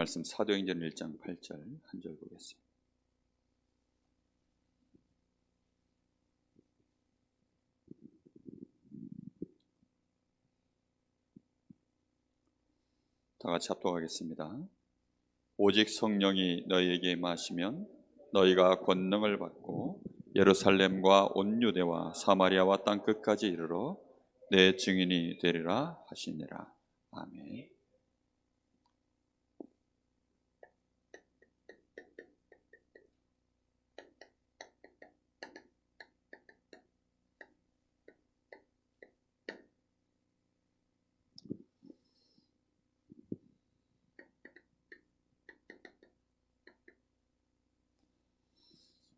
말씀 사도행전 1장 8절 한 절 보겠습니다. 다 같이 합독하겠습니다. 오직 성령이 너희에게 임하시면 너희가 권능을 받고 예루살렘과 온 유대와 사마리아와 땅 끝까지 이르러 내 증인이 되리라 하시니라. 아멘.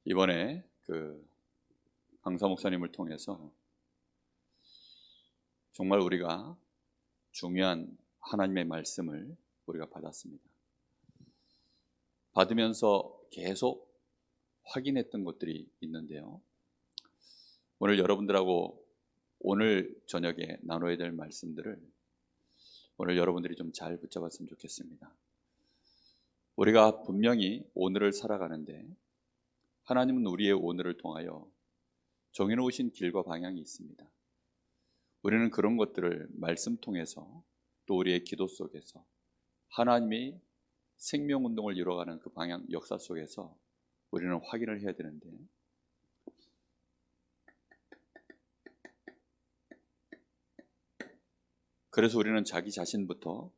이번에 강사 목사님을 통해서 정말 우리가 중요한 하나님의 말씀을 우리가 받았습니다. 받으면서 계속 확인했던 것들이 있는데요. 오늘 여러분들하고 오늘 저녁에 나눠야 될 말씀들을 오늘 여러분들이 좀 잘 붙잡았으면 좋겠습니다. 우리가 분명히 오늘을 살아가는데 하나님은 우리의 오늘을 통하여 정해놓으신 길과 방향이 있습니다. 우리는 그런 것들을 말씀 통해서 또 우리의 기도 속에서 하나님이 생명운동을 이루어가는 그 방향, 역사 속에서 우리는 확인을 해야 되는데 그래서 우리는 자기 자신부터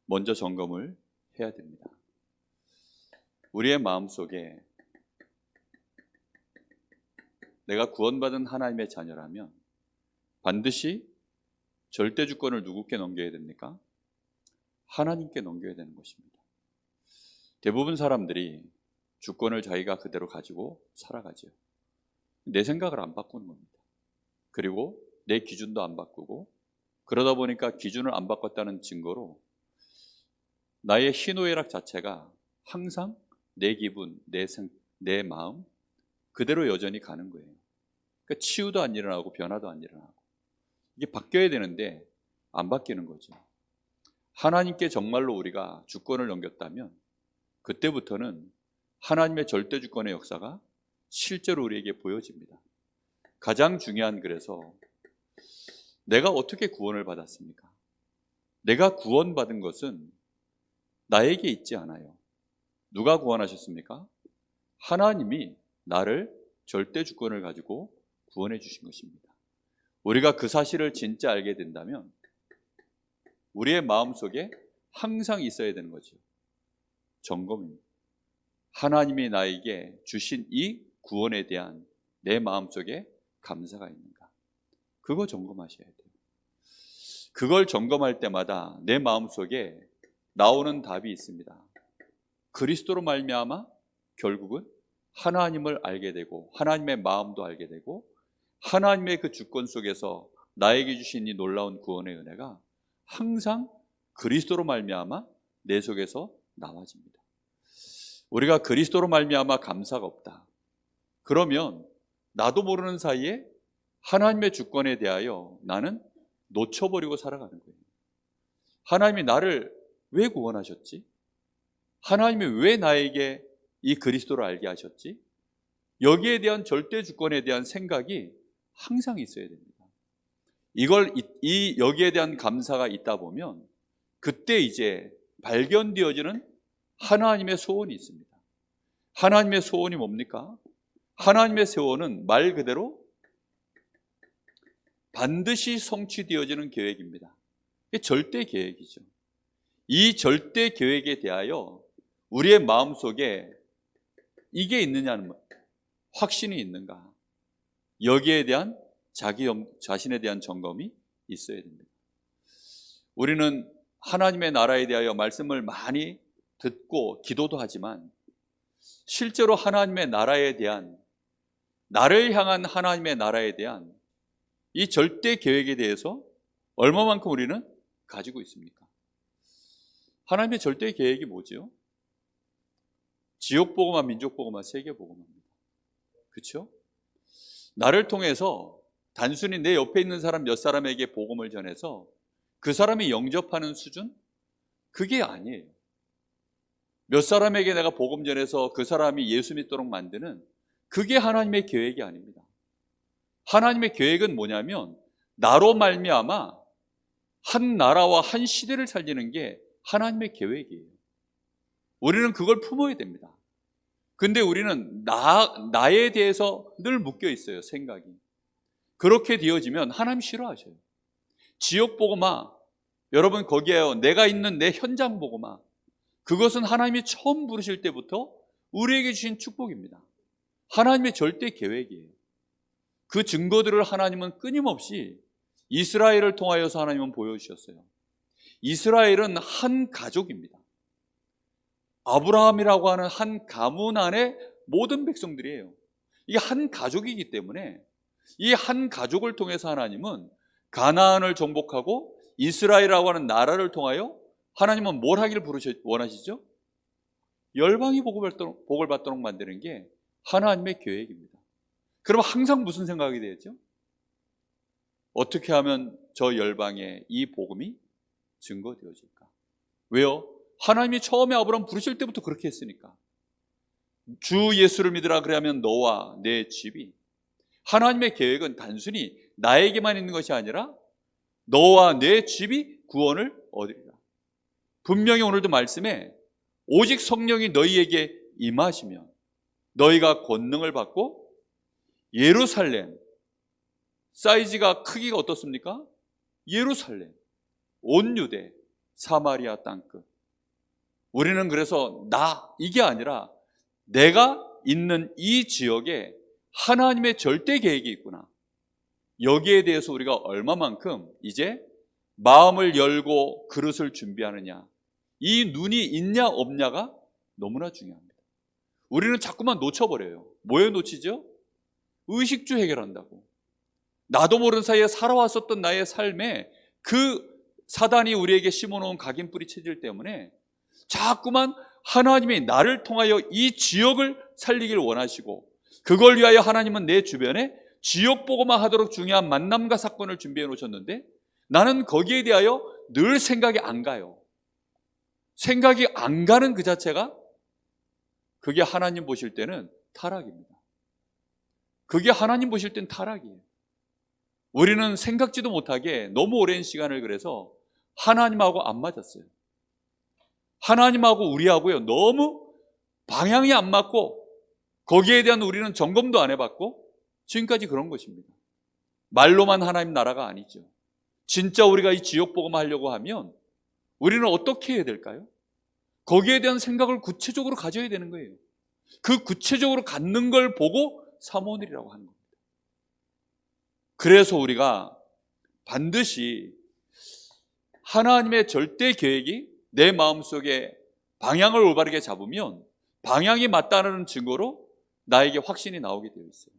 먼저 점검을 해야 됩니다. 우리의 마음속에 내가 구원받은 하나님의 자녀라면 반드시 절대 주권을 누구께 넘겨야 됩니까? 하나님께 넘겨야 되는 것입니다. 대부분 사람들이 주권을 자기가 그대로 가지고 살아가죠. 내 생각을 안 바꾸는 겁니다. 그리고 내 기준도 안 바꾸고 그러다 보니까 기준을 안 바꿨다는 증거로 나의 희노애락 자체가 항상 내 기분, 내 마음 그대로 여전히 가는 거예요. 그러니까 치유도 안 일어나고 변화도 안 일어나고 이게 바뀌어야 되는데 안 바뀌는 거죠. 하나님께 정말로 우리가 주권을 넘겼다면 그때부터는 하나님의 절대 주권의 역사가 실제로 우리에게 보여집니다. 가장 중요한 그래서 내가 어떻게 구원을 받았습니까? 내가 구원받은 것은 나에게 있지 않아요. 누가 구원하셨습니까? 하나님이 나를 절대 주권을 가지고 구원해 주신 것입니다. 우리가 그 사실을 진짜 알게 된다면 우리의 마음속에 항상 있어야 되는 거죠. 점검입니다. 하나님이 나에게 주신 이 구원에 대한 내 마음속에 감사가 있는가? 그거 점검하셔야 돼요. 그걸 점검할 때마다 내 마음속에 나오는 답이 있습니다. 그리스도로 말미암아 결국은 하나님을 알게 되고 하나님의 마음도 알게 되고 하나님의 그 주권 속에서 나에게 주신 이 놀라운 구원의 은혜가 항상 그리스도로 말미암아 내 속에서 나와집니다. 우리가 그리스도로 말미암아 감사가 없다. 그러면 나도 모르는 사이에 하나님의 주권에 대하여 나는 놓쳐버리고 살아가는 거예요. 하나님이 나를 왜 구원하셨지? 하나님이 왜 나에게 이 그리스도를 알게 하셨지? 여기에 대한 절대 주권에 대한 생각이 항상 있어야 됩니다. 여기에 대한 감사가 있다 보면 그때 이제 발견되어지는 하나님의 소원이 있습니다. 하나님의 소원이 뭡니까? 하나님의 소원은 말 그대로 반드시 성취되어지는 계획입니다. 이게 절대 계획이죠. 이 절대 계획에 대하여 우리의 마음속에 이게 있느냐는 확신이 있는가? 여기에 대한 자신에 대한 점검이 있어야 됩니다. 우리는 하나님의 나라에 대하여 말씀을 많이 듣고 기도도 하지만 실제로 하나님의 나라에 대한 나를 향한 하나님의 나라에 대한 이 절대 계획에 대해서 얼마만큼 우리는 가지고 있습니까? 하나님의 절대 계획이 뭐죠? 지옥복음화, 민족복음화, 세계복음화입니다. 그렇죠? 나를 통해서 단순히 내 옆에 있는 사람 몇 사람에게 복음을 전해서 그 사람이 영접하는 수준? 그게 아니에요. 몇 사람에게 내가 복음 전해서 그 사람이 예수 믿도록 만드는, 그게 하나님의 계획이 아닙니다. 하나님의 계획은 뭐냐면 나로 말미암아 한 나라와 한 시대를 살리는 게 하나님의 계획이에요. 우리는 그걸 품어야 됩니다. 근데 우리는 나에 대해서 늘 묶여 있어요, 생각이. 그렇게 되어지면 하나님 싫어하셔요. 지역 보고마, 여러분 거기에요, 내가 있는 내 현장 보고마, 그것은 하나님이 처음 부르실 때부터 우리에게 주신 축복입니다. 하나님의 절대 계획이에요. 그 증거들을 하나님은 끊임없이 이스라엘을 통하여서 하나님은 보여주셨어요. 이스라엘은 한 가족입니다. 아브라함이라고 하는 한 가문 안에 모든 백성들이에요. 이게 한 가족이기 때문에 이 한 가족을 통해서 하나님은 가나안을 정복하고 이스라엘이라고 하는 나라를 통하여 하나님은 뭘 하기를 원하시죠? 열방이 복을 받도록 만드는 게 하나님의 계획입니다. 그럼 항상 무슨 생각이 되죠? 어떻게 하면 저 열방에 이 복음이 증거되어질까? 왜요? 하나님이 처음에 아브라함 부르실 때부터 그렇게 했으니까. 주 예수를 믿으라 그러면 너와 내 집이, 하나님의 계획은 단순히 나에게만 있는 것이 아니라 너와 내 집이 구원을 얻으리라. 분명히 오늘도 말씀에 오직 성령이 너희에게 임하시면 너희가 권능을 받고 예루살렘, 사이즈가 크기가 어떻습니까? 예루살렘, 온 유대, 사마리아 땅끝. 우리는 그래서 이게 아니라 내가 있는 이 지역에 하나님의 절대 계획이 있구나. 여기에 대해서 우리가 얼마만큼 이제 마음을 열고 그릇을 준비하느냐, 이 눈이 있냐 없냐가 너무나 중요합니다. 우리는 자꾸만 놓쳐버려요. 뭐에 놓치죠? 의식주 해결한다고. 나도 모르는 사이에 살아왔었던 나의 삶에 그 사단이 우리에게 심어놓은 각인뿌리 체질 때문에 자꾸만 하나님이 나를 통하여 이 지역을 살리길 원하시고, 그걸 위하여 하나님은 내 주변에 지역 보고만 하도록 중요한 만남과 사건을 준비해 놓으셨는데 나는 거기에 대하여 늘 생각이 안 가요. 생각이 안 가는 그 자체가, 그게 하나님 보실 때는 타락입니다. 그게 하나님 보실 땐 타락이에요. 우리는 생각지도 못하게 너무 오랜 시간을 그래서 하나님하고 안 맞았어요. 하나님하고 우리하고요, 너무 방향이 안 맞고 거기에 대한 우리는 점검도 안 해봤고 지금까지 그런 것입니다. 말로만 하나님 나라가 아니죠. 진짜 우리가 이 지역 복음을 하려고 하면 우리는 어떻게 해야 될까요? 거기에 대한 생각을 구체적으로 가져야 되는 거예요. 그 구체적으로 갖는 걸 보고 사모니라고 하는 겁니다. 그래서 우리가 반드시 하나님의 절대 계획이 내 마음속에 방향을 올바르게 잡으면 방향이 맞다는 증거로 나에게 확신이 나오게 되어 있어요.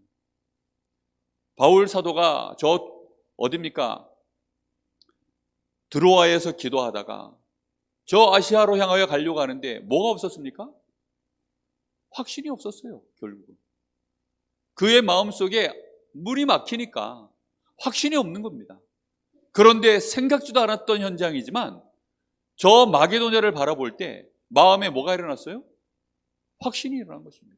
바울 사도가 어딥니까? 드로아에서 기도하다가 저 아시아로 향하여 가려고 하는데 뭐가 없었습니까? 확신이 없었어요. 결국은 그의 마음속에 물이 막히니까 확신이 없는 겁니다. 그런데 생각지도 않았던 현장이지만 저 마게도냐를 바라볼 때 마음에 뭐가 일어났어요? 확신이 일어난 것입니다.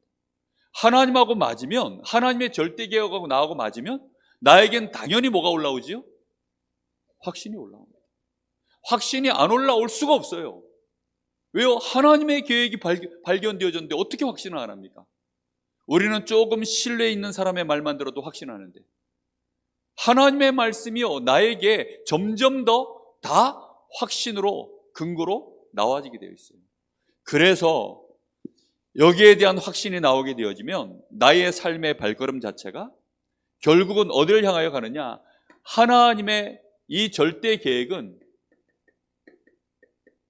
하나님하고 맞으면, 하나님의 절대 계획하고 나하고 맞으면 나에겐 당연히 뭐가 올라오지요? 확신이 올라옵니다. 확신이 안 올라올 수가 없어요. 왜요? 하나님의 계획이 발견되어졌는데 어떻게 확신을 안 합니까? 우리는 조금 신뢰 있는 사람의 말만 들어도 확신하는데 하나님의 말씀이요, 나에게 점점 더 다 확신으로, 근거로 나와지게 되어 있어요. 그래서 여기에 대한 확신이 나오게 되어지면 나의 삶의 발걸음 자체가 결국은 어디를 향하여 가느냐? 하나님의 이 절대 계획은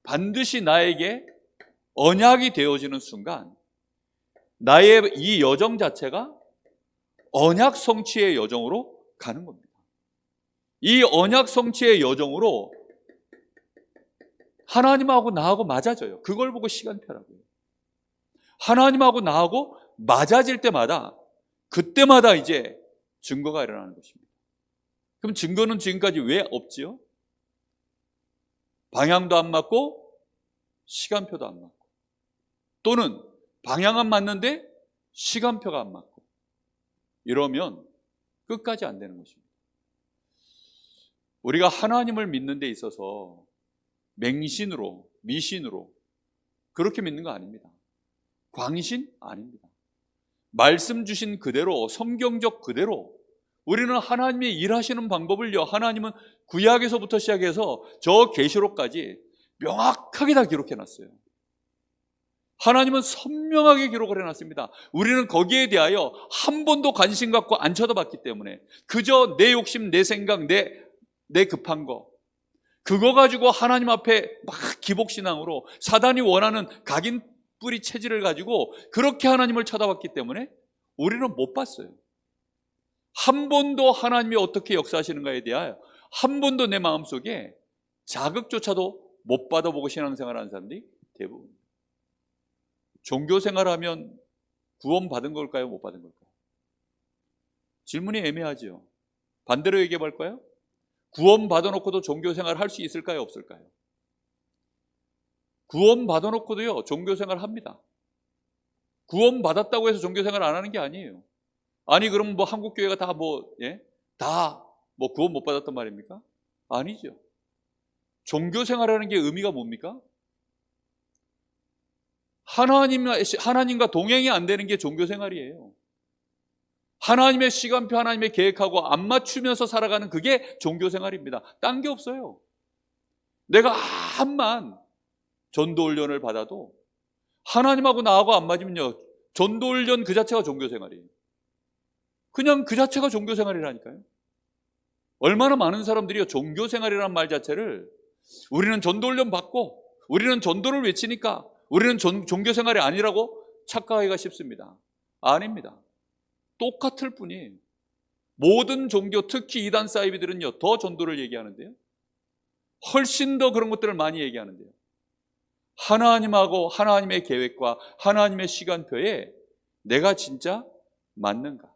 반드시 나에게 언약이 되어지는 순간 나의 이 여정 자체가 언약 성취의 여정으로 가는 겁니다. 이 언약 성취의 여정으로 하나님하고 나하고 맞아져요. 그걸 보고 시간표라고요. 하나님하고 나하고 맞아질 때마다, 그때마다 이제 증거가 일어나는 것입니다. 그럼 증거는 지금까지 왜 없지요? 방향도 안 맞고 시간표도 안 맞고 또는 방향은 맞는데 시간표가 안 맞고 이러면 끝까지 안 되는 것입니다. 우리가 하나님을 믿는 데 있어서 맹신으로, 미신으로 그렇게 믿는 거 아닙니다. 광신? 아닙니다. 말씀 주신 그대로, 성경적 그대로 우리는 하나님의 일하시는 방법을요, 하나님은 구약에서부터 시작해서 저 계시록까지 명확하게 다 기록해놨어요. 하나님은 선명하게 기록을 해놨습니다. 우리는 거기에 대하여 한 번도 관심 갖고 안 쳐다봤기 때문에 그저 내 욕심, 내 생각, 내 급한 거 그거 가지고 하나님 앞에 막 기복신앙으로 사단이 원하는 각인 뿌리 체질을 가지고 그렇게 하나님을 쳐다봤기 때문에 우리는 못 봤어요. 한 번도 하나님이 어떻게 역사하시는가에 대하여 한 번도 내 마음속에 자극조차도 못 받아보고 신앙생활하는 사람들이 대부분. 종교생활하면 구원 받은 걸까요? 못 받은 걸까요? 질문이 애매하죠. 반대로 얘기해 볼까요? 구원 받아놓고도 종교생활 할 수 있을까요? 없을까요? 구원 받아놓고도요 종교생활 합니다. 구원 받았다고 해서 종교생활 안 하는 게 아니에요. 아니 그럼 뭐 한국교회가 다 구원 못 받았단 말입니까? 아니죠. 종교생활하는 게 의미가 뭡니까? 하나님과 동행이 안 되는 게 종교생활이에요. 하나님의 시간표, 하나님의 계획하고 안 맞추면서 살아가는 그게 종교생활입니다. 딴 게 없어요. 내가 암만 전도훈련을 받아도 하나님하고 나하고 안 맞으면요 전도훈련 그 자체가 종교생활이에요. 그냥 그 자체가 종교생활이라니까요. 얼마나 많은 사람들이 종교생활이라는 말 자체를 우리는 전도훈련 받고 우리는 전도를 외치니까 우리는 종교생활이 아니라고 착각하기가 쉽습니다. 아닙니다. 똑같을 뿐이에요. 모든 종교, 특히 이단 사이비들은요 더 전도를 얘기하는데요, 훨씬 더 그런 것들을 많이 얘기하는데요, 하나님하고 하나님의 계획과 하나님의 시간표에 내가 진짜 맞는가?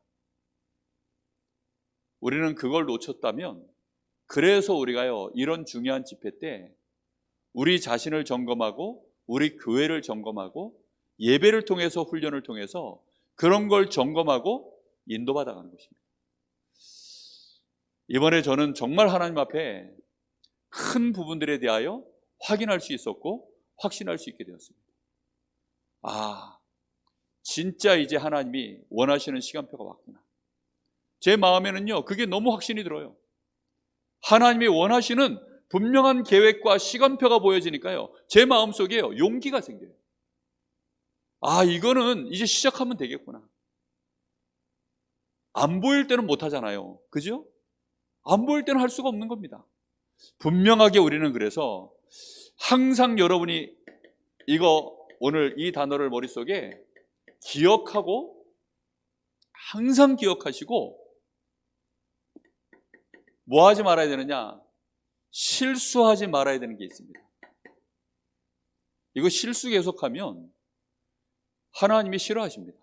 우리는 그걸 놓쳤다면, 그래서 우리가요 이런 중요한 집회 때 우리 자신을 점검하고 우리 교회를 점검하고 예배를 통해서 훈련을 통해서 그런 걸 점검하고 인도받아가는 것입니다. 이번에 저는 정말 하나님 앞에 큰 부분들에 대하여 확인할 수 있었고 확신할 수 있게 되었습니다. 진짜 이제 하나님이 원하시는 시간표가 왔구나. 제 마음에는요 그게 너무 확신이 들어요. 하나님이 원하시는 분명한 계획과 시간표가 보여지니까요 제 마음속에요 용기가 생겨요. 이거는 이제 시작하면 되겠구나. 안 보일 때는 못 하잖아요. 그죠? 안 보일 때는 할 수가 없는 겁니다. 분명하게 우리는 그래서 항상 여러분이 오늘 이 단어를 머릿속에 기억하고 항상 기억하시고 뭐 하지 말아야 되느냐? 실수하지 말아야 되는 게 있습니다. 이거 실수 계속하면 하나님이 싫어하십니다.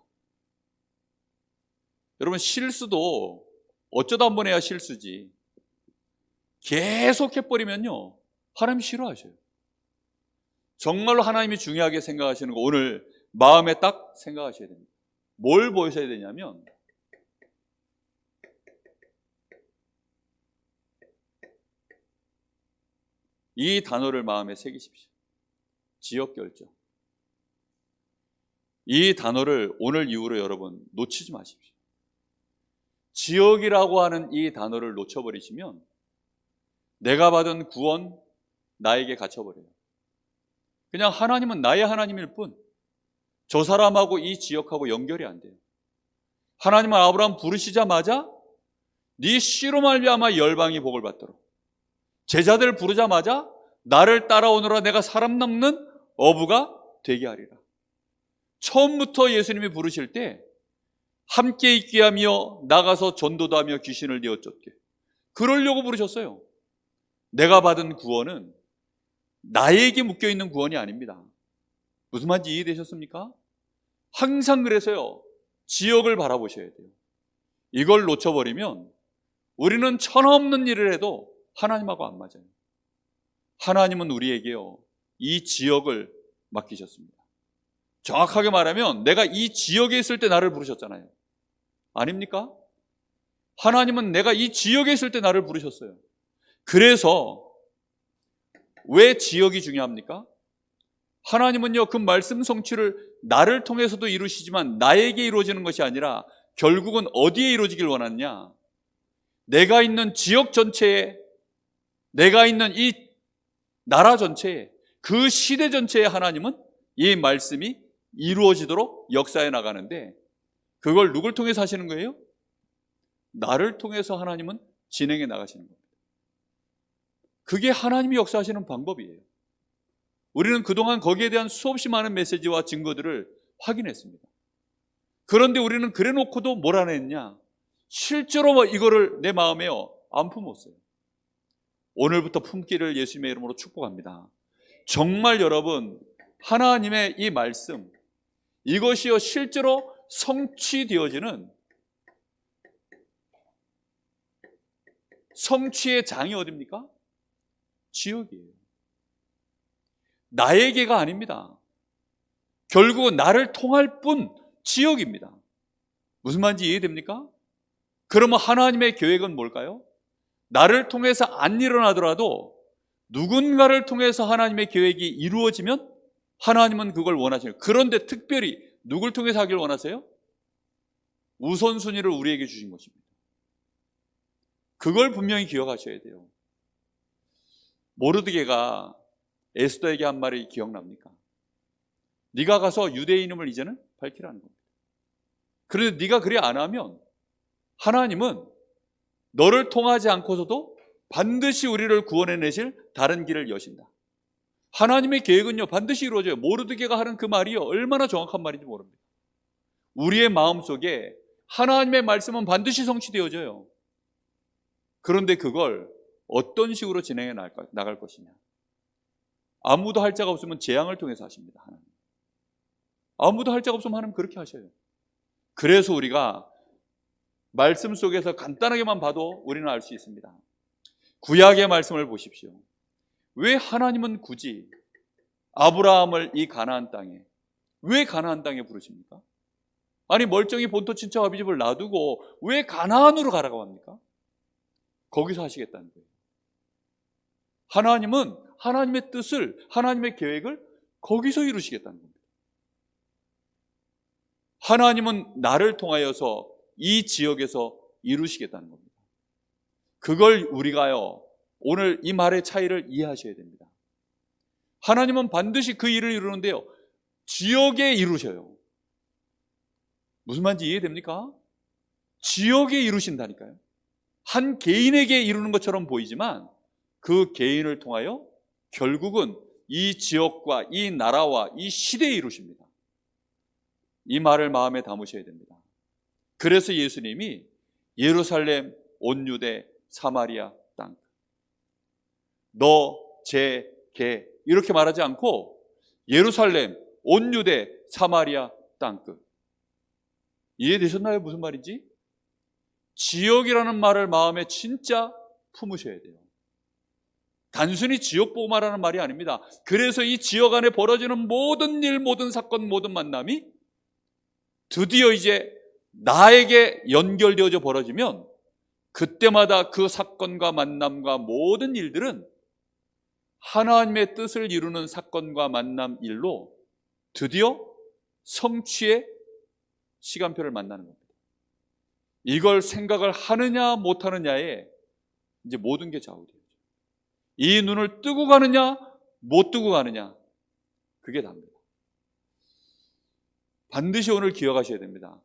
여러분 실수도 어쩌다 한 번 해야 실수지 계속 해버리면요 하나님이 싫어하셔요. 정말로 하나님이 중요하게 생각하시는 거 오늘 마음에 딱 생각하셔야 됩니다. 뭘 보셔야 되냐면 이 단어를 마음에 새기십시오. 지역결정. 이 단어를 오늘 이후로 여러분 놓치지 마십시오. 지역이라고 하는 이 단어를 놓쳐버리시면 내가 받은 구원 나에게 갇혀버려요. 그냥 하나님은 나의 하나님일 뿐 저 사람하고 이 지역하고 연결이 안 돼요. 하나님은 아브라함 부르시자마자 네 씨로 말미암아 열방이 복을 받도록, 제자들 부르자마자 나를 따라오너라 내가 사람 남는 어부가 되게 하리라. 처음부터 예수님이 부르실 때 함께 있게 하며 나가서 전도도 하며 귀신을 내어쫓게, 그러려고 부르셨어요. 내가 받은 구원은 나에게 묶여있는 구원이 아닙니다. 무슨 말인지 이해되셨습니까? 항상 그래서요 지역을 바라보셔야 돼요. 이걸 놓쳐버리면 우리는 천하없는 일을 해도 하나님하고 안 맞아요. 하나님은 우리에게요 이 지역을 맡기셨습니다. 정확하게 말하면 내가 이 지역에 있을 때 나를 부르셨잖아요. 아닙니까? 하나님은 내가 이 지역에 있을 때 나를 부르셨어요. 그래서 왜 지역이 중요합니까? 하나님은요, 그 말씀 성취를 나를 통해서도 이루시지만 나에게 이루어지는 것이 아니라 결국은 어디에 이루어지길 원하느냐? 내가 있는 지역 전체에, 내가 있는 이 나라 전체에, 그 시대 전체에 하나님은 이 말씀이 이루어지도록 역사해 나가는데, 그걸 누굴 통해서 하시는 거예요? 나를 통해서 하나님은 진행해 나가시는 겁니다. 그게 하나님이 역사하시는 방법이에요. 우리는 그동안 거기에 대한 수없이 많은 메시지와 증거들을 확인했습니다. 그런데 우리는 그래 놓고도 뭘 안 했냐? 실제로 이거를 내 마음에 안 품었어요. 오늘부터 품기를 예수님의 이름으로 축복합니다. 정말 여러분, 하나님의 이 말씀, 이것이요 실제로 성취되어지는, 성취의 장이 어디입니까? 지역이에요. 나에게가 아닙니다. 결국은 나를 통할 뿐 지역입니다. 무슨 말인지 이해됩니까? 그러면 하나님의 계획은 뭘까요? 나를 통해서 안 일어나더라도 누군가를 통해서 하나님의 계획이 이루어지면 하나님은 그걸 원하시는 거예요. 그런데 특별히 누굴 통해서 하길 원하세요? 우선순위를 우리에게 주신 것입니다. 그걸 분명히 기억하셔야 돼요. 모르드게가 에스더에게 한 말이 기억납니까? 네가 가서 유대인임을 이제는 밝히라는 겁니다. 그런데 네가 그리 안 하면 하나님은 너를 통하지 않고서도 반드시 우리를 구원해내실 다른 길을 여신다. 하나님의 계획은요 반드시 이루어져요. 모르드게가 하는 그 말이요 얼마나 정확한 말인지 모릅니다. 우리의 마음속에 하나님의 말씀은 반드시 성취되어져요. 그런데 그걸 어떤 식으로 진행해 나갈 것이냐. 아무도 할 자가 없으면 재앙을 통해서 하십니다. 하나님. 아무도 할 자가 없으면 하나님 그렇게 하셔요. 그래서 우리가 말씀 속에서 간단하게만 봐도 우리는 알 수 있습니다. 구약의 말씀을 보십시오. 왜 하나님은 굳이 아브라함을 이 가나안 땅에, 왜 가나안 땅에 부르십니까? 아니 멀쩡히 본토 친척 아비집을 놔두고 왜 가나안으로 가라고 합니까? 거기서 하시겠다는 거예요. 하나님은 하나님의 뜻을, 하나님의 계획을 거기서 이루시겠다는 겁니다. 하나님은 나를 통하여서 이 지역에서 이루시겠다는 겁니다. 그걸 우리가요 오늘 이 말의 차이를 이해하셔야 됩니다. 하나님은 반드시 그 일을 이루는데요 지역에 이루셔요. 무슨 말인지 이해됩니까? 지역에 이루신다니까요. 한 개인에게 이루는 것처럼 보이지만 그 개인을 통하여 결국은 이 지역과 이 나라와 이 시대에 이루십니다. 이 말을 마음에 담으셔야 됩니다. 그래서 예수님이 예루살렘, 온 유대, 사마리아 땅, 너, 제, 개 이렇게 말하지 않고 예루살렘, 온 유대, 사마리아 땅끝. 이해되셨나요? 무슨 말인지? 지역이라는 말을 마음에 진짜 품으셔야 돼요. 단순히 지역 보고 말하는 말이 아닙니다. 그래서 이 지역 안에 벌어지는 모든 일, 모든 사건, 모든 만남이 드디어 이제 나에게 연결되어져 벌어지면 그때마다 그 사건과 만남과 모든 일들은 하나님의 뜻을 이루는 사건과 만남 일로 드디어 성취의 시간표를 만나는 겁니다. 이걸 생각을 하느냐 못하느냐에 이제 모든 게 좌우돼요. 이 눈을 뜨고 가느냐 못 뜨고 가느냐 그게 답니다. 반드시 오늘 기억하셔야 됩니다.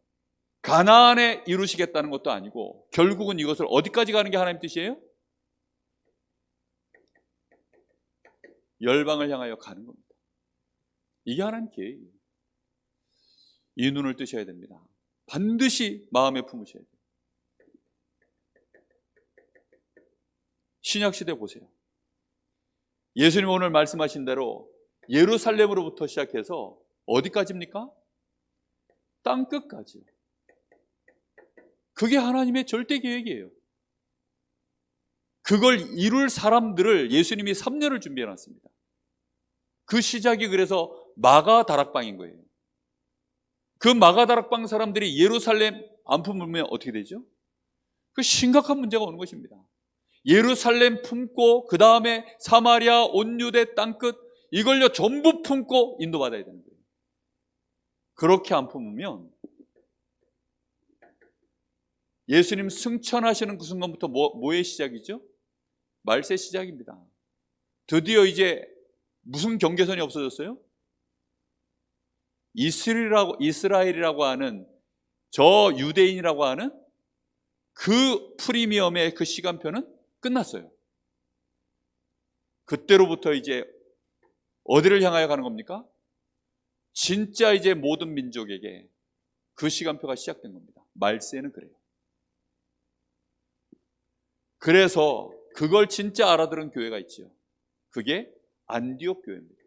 가나안에 이루시겠다는 것도 아니고 결국은 이것을 어디까지 가는 게 하나님 뜻이에요? 열방을 향하여 가는 겁니다. 이게 하나님 계획이에요. 이 눈을 뜨셔야 됩니다. 반드시 마음에 품으셔야 돼요. 신약시대 보세요. 예수님 오늘 말씀하신 대로 예루살렘으로부터 시작해서 어디까지입니까? 땅끝까지요. 그게 하나님의 절대 계획이에요. 그걸 이룰 사람들을 예수님이 3년을 준비해 놨습니다. 그 시작이 그래서 마가 다락방인 거예요. 그 마가다락방 사람들이 예루살렘 안 품으면 어떻게 되죠? 그 심각한 문제가 오는 것입니다. 예루살렘 품고 그 다음에 사마리아 온 유대 땅끝 이걸요 전부 품고 인도받아야 되는 거예요. 그렇게 안 품으면 예수님 승천하시는 그 순간부터 뭐의 시작이죠? 말세 시작입니다. 드디어 이제 무슨 경계선이 없어졌어요? 이스라엘이라고 하는 저 유대인이라고 하는 그 프리미엄의 그 시간표는 끝났어요. 그때로부터 이제 어디를 향하여 가는 겁니까? 진짜 이제 모든 민족에게 그 시간표가 시작된 겁니다. 말세는 그래요. 그래서 그걸 진짜 알아들은 교회가 있죠. 그게 안디옥 교회입니다.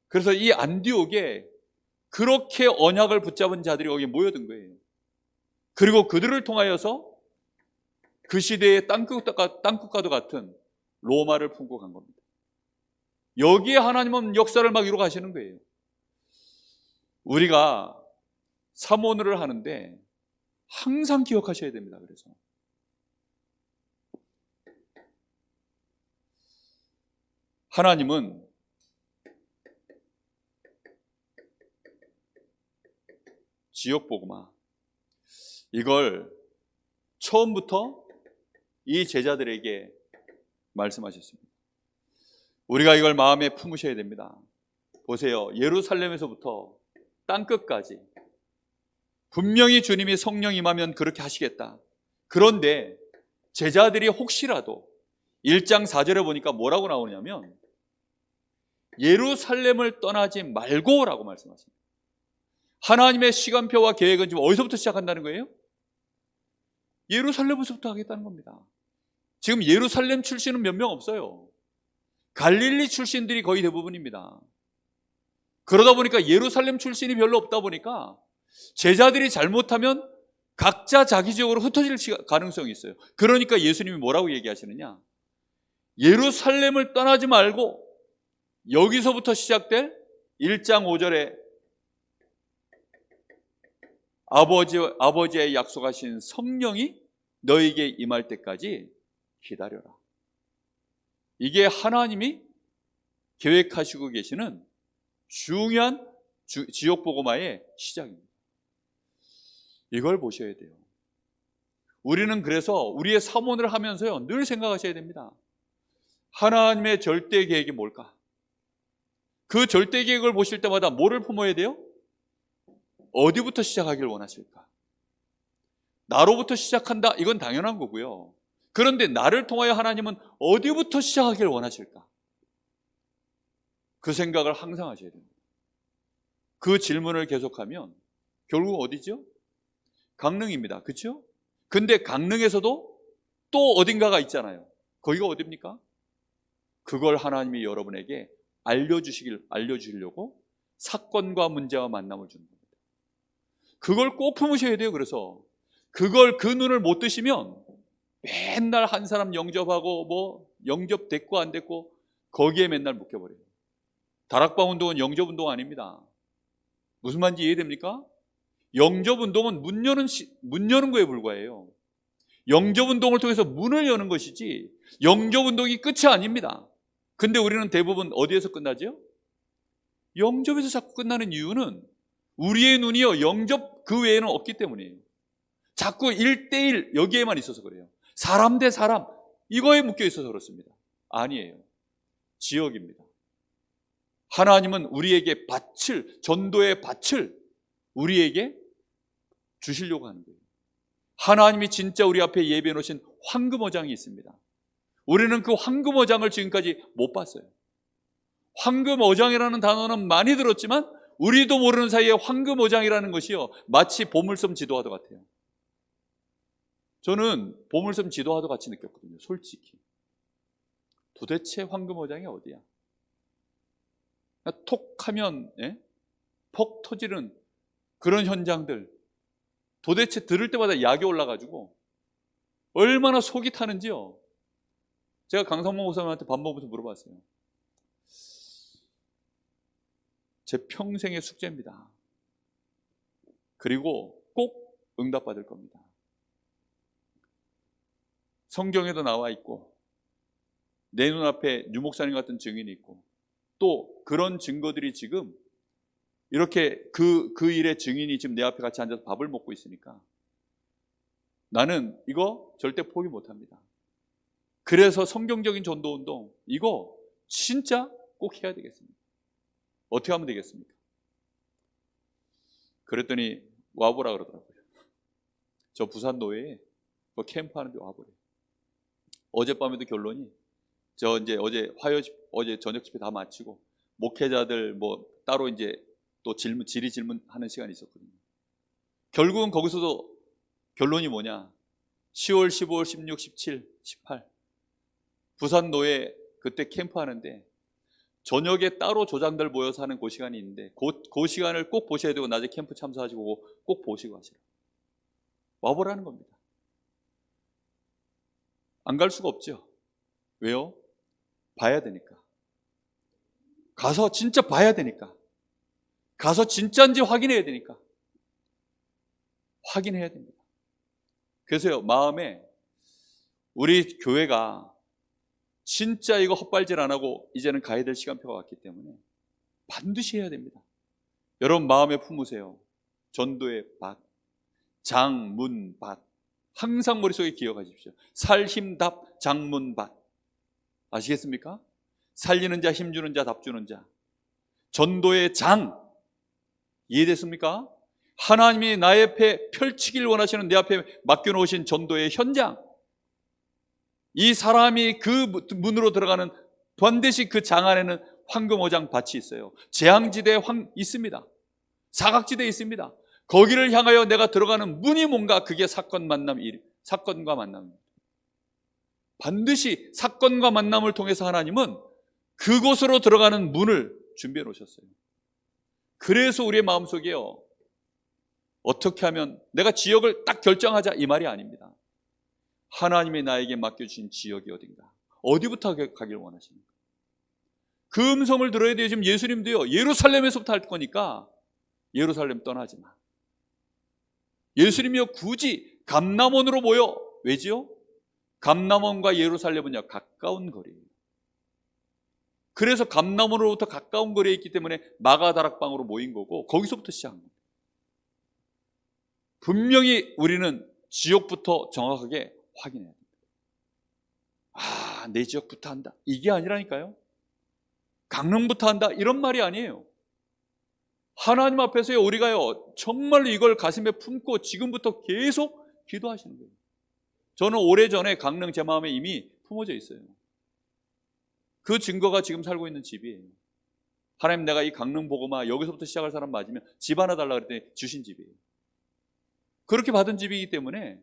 그래서 이 안디옥에 그렇게 언약을 붙잡은 자들이 거기에 모여든 거예요. 그리고 그들을 통하여서 그 시대의 땅끝과도 같은 로마를 품고 간 겁니다. 여기에 하나님은 역사를 막 이루어 가시는 거예요. 우리가 사모늘을 하는데 항상 기억하셔야 됩니다. 그래서 하나님은 지역복음화 이걸 처음부터 이 제자들에게 말씀하셨습니다. 우리가 이걸 마음에 품으셔야 됩니다. 보세요. 예루살렘에서부터 땅끝까지 분명히 주님이 성령 임하면 그렇게 하시겠다. 그런데 제자들이 혹시라도 1장 4절에 보니까 뭐라고 나오냐면 예루살렘을 떠나지 말고 라고 말씀하십니다. 하나님의 시간표와 계획은 지금 어디서부터 시작한다는 거예요? 예루살렘에서부터 하겠다는 겁니다. 지금 예루살렘 출신은 몇 명 없어요. 갈릴리 출신들이 거의 대부분입니다. 그러다 보니까 예루살렘 출신이 별로 없다 보니까 제자들이 잘못하면 각자 자기 지역으로 흩어질 가능성이 있어요. 그러니까 예수님이 뭐라고 얘기하시느냐? 예루살렘을 떠나지 말고 여기서부터 시작될 1장 5절에 아버지의 약속하신 성령이 너에게 임할 때까지 기다려라. 이게 하나님이 계획하시고 계시는 중요한 지역복음화의 시작입니다. 이걸 보셔야 돼요. 우리는 그래서 우리의 사모를 하면서요 늘 생각하셔야 됩니다. 하나님의 절대 계획이 뭘까? 그 절대 계획을 보실 때마다 뭐를 품어야 돼요? 어디부터 시작하길 원하실까? 나로부터 시작한다? 이건 당연한 거고요. 그런데 나를 통하여 하나님은 어디부터 시작하길 원하실까? 그 생각을 항상 하셔야 됩니다. 그 질문을 계속하면 결국 어디죠? 강릉입니다. 그렇죠? 근데 강릉에서도 또 어딘가가 있잖아요. 거기가 어디입니까? 그걸 하나님이 여러분에게 알려주시려고 사건과 문제와 만남을 주는 겁니다. 그걸 꼭 품으셔야 돼요. 그래서 그걸 그 눈을 못 뜨시면 맨날 한 사람 영접하고 뭐 영접 됐고 안 됐고 거기에 맨날 묶여버려요. 다락방 운동은 영접 운동 아닙니다. 무슨 말인지 이해됩니까? 영접 운동은 문 여는 거에 불과해요. 영접 운동을 통해서 문을 여는 것이지 영접 운동이 끝이 아닙니다. 근데 우리는 대부분 어디에서 끝나죠? 영접에서 자꾸 끝나는 이유는 우리의 눈이요 영접 그 외에는 없기 때문이에요. 자꾸 1대1 여기에만 있어서 그래요. 사람 대 사람 이거에 묶여 있어서 그렇습니다. 아니에요. 지역입니다. 하나님은 우리에게 전도의 밭을 우리에게 주시려고 하는 거예요. 하나님이 진짜 우리 앞에 예비해 놓으신 황금어장이 있습니다. 우리는 그 황금어장을 지금까지 못 봤어요. 황금어장이라는 단어는 많이 들었지만 우리도 모르는 사이에 황금어장이라는 것이요 마치 보물섬 지도와도 같아요. 저는 보물섬 지도와도 같이 느꼈거든요. 솔직히 도대체 황금어장이 어디야? 톡 하면 퍽 터지는 그런 현장들 도대체 들을 때마다 약이 올라가지고 얼마나 속이 타는지요. 제가 강성모 목사님한테 밥 먹으면서 물어봤어요. 제 평생의 숙제입니다. 그리고 꼭 응답받을 겁니다. 성경에도 나와 있고 내 눈앞에 유 목사님 같은 증인이 있고 또 그런 증거들이 지금 이렇게 그 일의 증인이 지금 내 앞에 같이 앉아서 밥을 먹고 있으니까 나는 이거 절대 포기 못합니다. 그래서 성경적인 전도운동 이거 진짜 꼭 해야 되겠습니다. 어떻게 하면 되겠습니까? 그랬더니 와보라 그러더라고요. 저 부산 노예에 캠프 하는데 와보래. 어젯밤에도 결론이 저 이제 어제 저녁 집회 다 마치고 목회자들 뭐 따로 이제 또 질의 질문하는 시간이 있었거든요. 결국은 거기서도 결론이 뭐냐? 10월, 15월, 16, 17, 18 부산 노예 그때 캠프 하는데 저녁에 따로 조장들 모여서 하는 그 시간이 있는데 그 시간을 꼭 보셔야 되고 낮에 캠프 참석하시고 꼭 보시고 하시라. 와보라는 겁니다. 안 갈 수가 없죠. 왜요? 봐야 되니까. 가서 진짜 봐야 되니까. 가서 진짜인지 확인해야 되니까. 확인해야 됩니다. 그래서요, 마음에 우리 교회가 진짜 이거 헛발질 안 하고 이제는 가야 될 시간표가 왔기 때문에 반드시 해야 됩니다. 여러분 마음에 품으세요. 전도의 밭, 장문밭. 항상 머릿속에 기억하십시오. 살힘답 장문밭. 아시겠습니까? 살리는 자, 힘주는 자, 답주는 자. 전도의 장. 이해됐습니까? 하나님이 나의 앞에 펼치길 원하시는 내 앞에 맡겨놓으신 전도의 현장. 이 사람이 그 문으로 들어가는 반드시 그 장 안에는 황금어장 밭이 있어요. 재앙지대에 있습니다. 사각지대에 있습니다. 거기를 향하여 내가 들어가는 문이 뭔가 그게 사건과 만남입니다. 반드시 사건과 만남을 통해서 하나님은 그곳으로 들어가는 문을 준비해 놓으셨어요. 그래서 우리의 마음속에요, 어떻게 하면 내가 지역을 딱 결정하자 이 말이 아닙니다. 하나님이 나에게 맡겨주신 지역이 어딘가, 어디부터 가길 원하십니까? 그 음성을 들어야 돼요. 지금 예수님도요, 예루살렘에서부터 할 거니까 예루살렘 떠나지 마. 예수님이요 굳이 감람원으로 모여. 왜지요? 감람원과 예루살렘은요 가까운 거리예요. 그래서 감람원으로부터 가까운 거리에 있기 때문에 마가다락방으로 모인 거고 거기서부터 시작한 겁니다. 분명히 우리는 지역부터 정확하게 확인해야 됩니다. 아, 내 지역부터 한다 이게 아니라니까요. 강릉부터 한다 이런 말이 아니에요. 하나님 앞에서요 우리가요 정말로 이걸 가슴에 품고 지금부터 계속 기도하시는 거예요. 저는 오래전에 강릉 제 마음에 이미 품어져 있어요. 그 증거가 지금 살고 있는 집이에요. 하나님, 내가 이 강릉 보고마 여기서부터 시작할 사람 맞으면 집 하나 달라 그랬더니 주신 집이에요. 그렇게 받은 집이기 때문에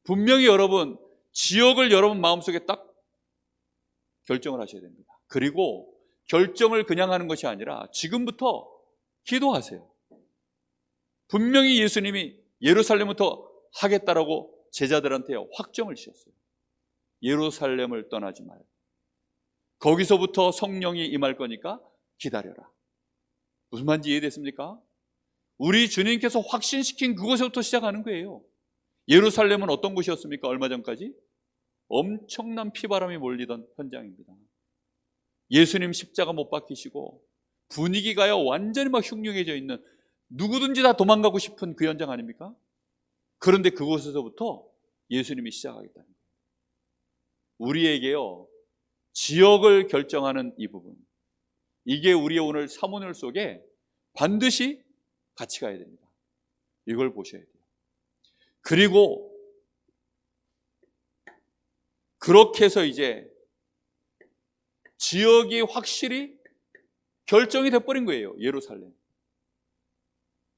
분명히 여러분 지역을 여러분 마음속에 딱 결정을 하셔야 됩니다. 그리고 결정을 그냥 하는 것이 아니라 지금부터 기도하세요. 분명히 예수님이 예루살렘부터 하겠다라고 제자들한테 확정을 주셨어요. 예루살렘을 떠나지 말고 거기서부터 성령이 임할 거니까 기다려라. 무슨 말인지 이해됐습니까? 우리 주님께서 확신시킨 그곳에부터 시작하는 거예요. 예루살렘은 어떤 곳이었습니까? 얼마 전까지 엄청난 피바람이 몰리던 현장입니다. 예수님 십자가 못 박히시고 분위기가요 완전히 막 흉흉해져 있는, 누구든지 다 도망가고 싶은 그 현장 아닙니까? 그런데 그곳에서부터 예수님이 시작하겠다는 거예요. 우리에게요 지역을 결정하는 이 부분, 이게 우리의 오늘 사모늘 속에 반드시 같이 가야 됩니다. 이걸 보셔야 돼요. 그리고 그렇게 해서 이제 지역이 확실히 결정이 돼버린 거예요.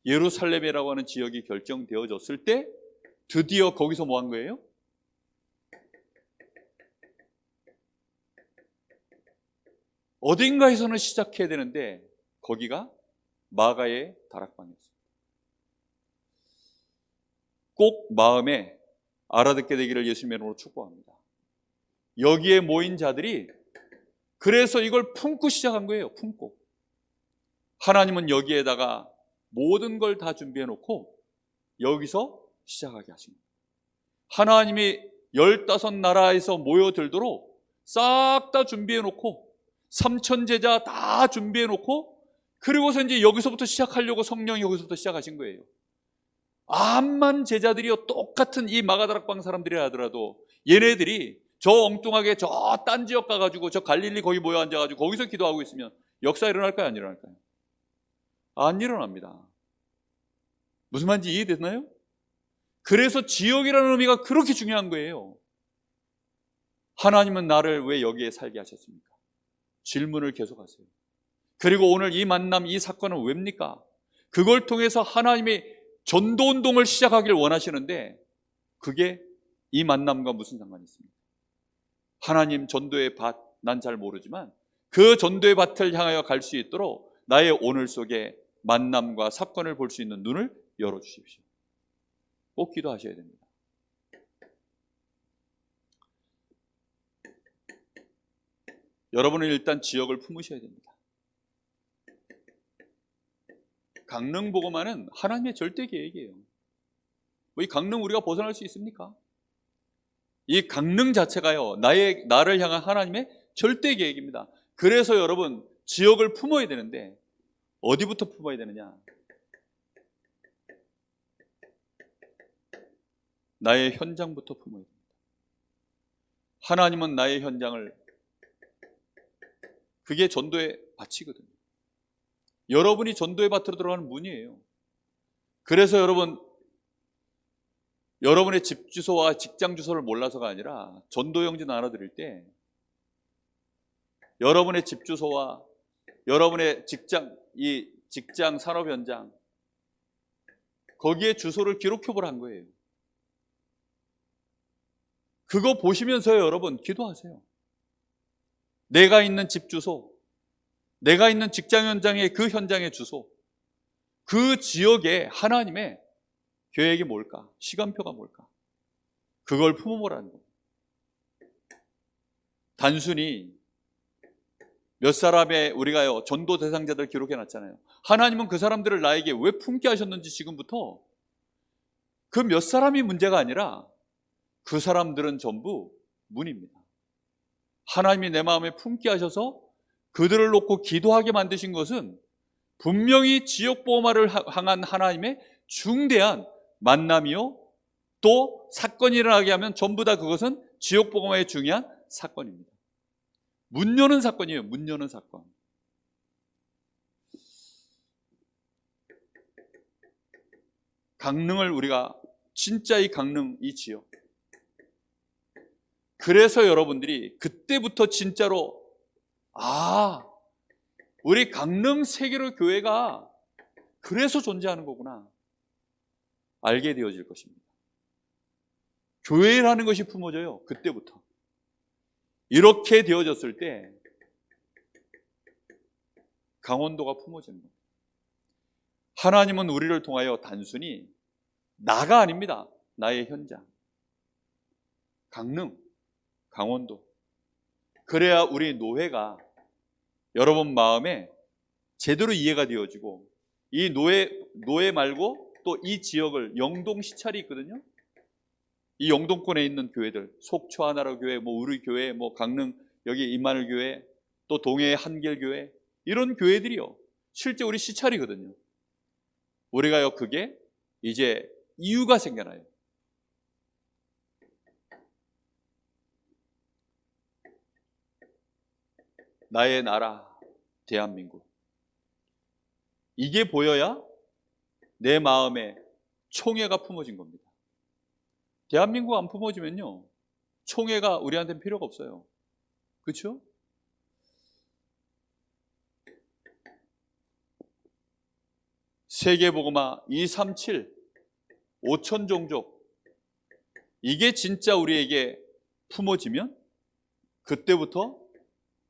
예루살렘이라고 하는 지역이 결정되어졌을 때 드디어 거기서 뭐 한 거예요? 어딘가에서는 시작해야 되는데 거기가 마가의 다락방이었습니다. 꼭 마음에 알아듣게 되기를 예수님의 이름으로 축복합니다. 여기에 모인 자들이 그래서 이걸 품고 시작한 거예요. 품고. 하나님은 여기에다가 모든 걸 다 준비해 놓고 여기서 시작하게 하신 거예요. 하나님이 15나라에서 모여들도록 싹 다 준비해 놓고 3천 제자 다 준비해 놓고 그리고서 이제 여기서부터 시작하려고 성령이 여기서부터 시작하신 거예요. 암만 제자들이요 똑같은 이 마가다락방 사람들이라 하더라도 얘네들이 저 엉뚱하게 저 딴 지역 가가지고 저 갈릴리 거기 모여 앉아가지고 거기서 기도하고 있으면 역사 일어날까요? 안 일어날까요? 안 일어납니다. 무슨 말인지 이해됐나요? 그래서 지역이라는 의미가 그렇게 중요한 거예요. 하나님은 나를 왜 여기에 살게 하셨습니까? 질문을 계속하세요. 그리고 오늘 이 만남, 이 사건은 왜입니까? 그걸 통해서 하나님이 전도운동을 시작하길 원하시는데 그게 이 만남과 무슨 상관이 있습니까? 하나님 전도의 밭, 난 잘 모르지만 그 전도의 밭을 향하여 갈 수 있도록 나의 오늘 속에 만남과 사건을 볼 수 있는 눈을 열어주십시오. 꼭 기도하셔야 됩니다. 여러분은 일단 지역을 품으셔야 됩니다. 강릉 보고만은 하나님의 절대 계획이에요. 이 강릉 우리가 벗어날 수 있습니까? 이 강릉 자체가요 나를 향한 하나님의 절대 계획입니다. 그래서 여러분 지역을 품어야 되는데 어디부터 품어야 되느냐? 나의 현장부터 품어야 됩니다. 하나님은 나의 현장을, 그게 전도의 밭이거든요. 여러분이 전도의 밭으로 들어가는 문이에요. 그래서 여러분의 집 주소와 직장 주소를 몰라서가 아니라 전도용지 나눠드릴 때 여러분의 집 주소와 여러분의 직장 산업 현장 거기에 주소를 기록협을 한 거예요. 그거 보시면서요 여러분 기도하세요. 내가 있는 집 주소, 내가 있는 직장 현장의 그 현장의 주소, 그 지역에 하나님의 계획이 뭘까? 시간표가 뭘까? 그걸 품어보라는 겁니다. 단순히 몇 사람의 우리가요 전도 대상자들 기록해 놨잖아요. 하나님은 그 사람들을 나에게 왜 품게 하셨는지 지금부터 그 몇 사람이 문제가 아니라 그 사람들은 전부 문입니다. 하나님이 내 마음에 품게 하셔서 그들을 놓고 기도하게 만드신 것은 분명히 지역보호마를 향한 하나님의 중대한 만남이요 또 사건이 일어나게 하면 전부 다 그것은 지역보호마의 중요한 사건입니다. 문 여는 사건이에요. 문 여는 사건. 강릉을 우리가 진짜 이 강릉 이 지역, 그래서 여러분들이 그때부터 진짜로 우리 강릉 세계로 교회가 그래서 존재하는 거구나 알게 되어질 것입니다. 교회라는 것이 품어져요. 그때부터. 이렇게 되어졌을 때 강원도가 품어지는 겁니다. 하나님은 우리를 통하여 단순히 나가 아닙니다. 나의 현장, 강릉, 강원도. 그래야 우리 노회가 여러분 마음에 제대로 이해가 되어지고 이 노회 말고 또 이 지역을 영동 시찰이 있거든요. 이 영동권에 있는 교회들, 속초 하나로 교회, 우리 교회, 강릉 여기 임마늘 교회, 또 동해 한길 교회 이런 교회들이요. 실제 우리 시찰이거든요. 우리가요 그게 이제 이유가 생겨나요. 나의 나라 대한민국 이게 보여야 내 마음에 총애가 품어진 겁니다. 대한민국 안 품어지면요 총애가 우리한테는 필요가 없어요. 그렇죠? 세계복음화 237 5천 종족 이게 진짜 우리에게 품어지면 그때부터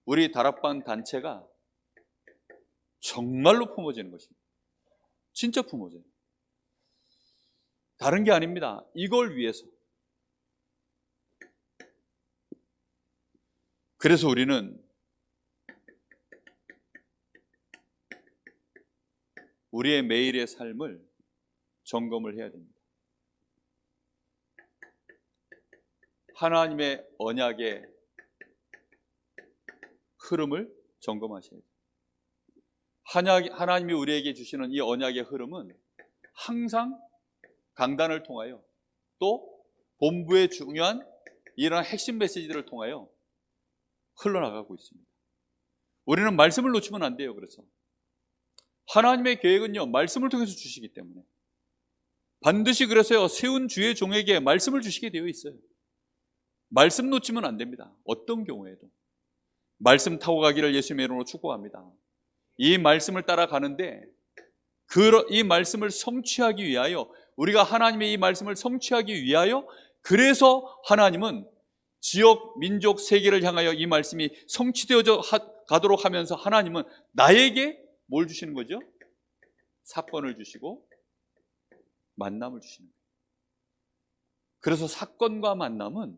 우리 다락방 단체가 정말로 품어지는 것입니다. 진짜 품어져요. 다른 게 아닙니다. 이걸 위해서. 그래서 우리는 우리의 매일의 삶을 점검을 해야 됩니다. 하나님의 언약의 흐름을 점검하셔야 돼요. 하나님이 우리에게 주시는 이 언약의 흐름은 항상 강단을 통하여 또 본부의 중요한 이런 핵심 메시지들을 통하여 흘러나가고 있습니다. 우리는 말씀을 놓치면 안 돼요. 그래서 하나님의 계획은요, 말씀을 통해서 주시기 때문에 반드시 그래서요, 세운 주의 종에게 말씀을 주시게 되어 있어요. 말씀 놓치면 안 됩니다. 어떤 경우에도. 말씀 타고 가기를 예수님의 이름으로 축복합니다. 이 말씀을 따라가는데 이 말씀을 성취하기 위하여, 우리가 하나님의 이 말씀을 성취하기 위하여, 그래서 하나님은 지역, 민족, 세계를 향하여 이 말씀이 성취되어져 가도록 하면서 하나님은 나에게 뭘 주시는 거죠? 사건을 주시고 만남을 주시는 거예요. 그래서 사건과 만남은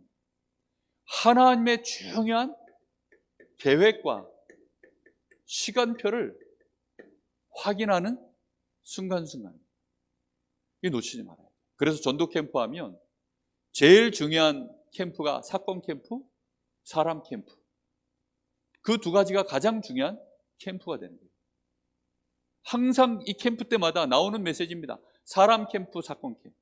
하나님의 중요한 계획과 시간표를 확인하는 순간순간. 이게 놓치지 말아요. 그래서 전도 캠프 하면 제일 중요한 캠프가 사건 캠프, 사람 캠프. 그 두 가지가 가장 중요한 캠프가 되는 거예요. 항상 이 캠프 때마다 나오는 메시지입니다. 사람 캠프, 사건 캠프.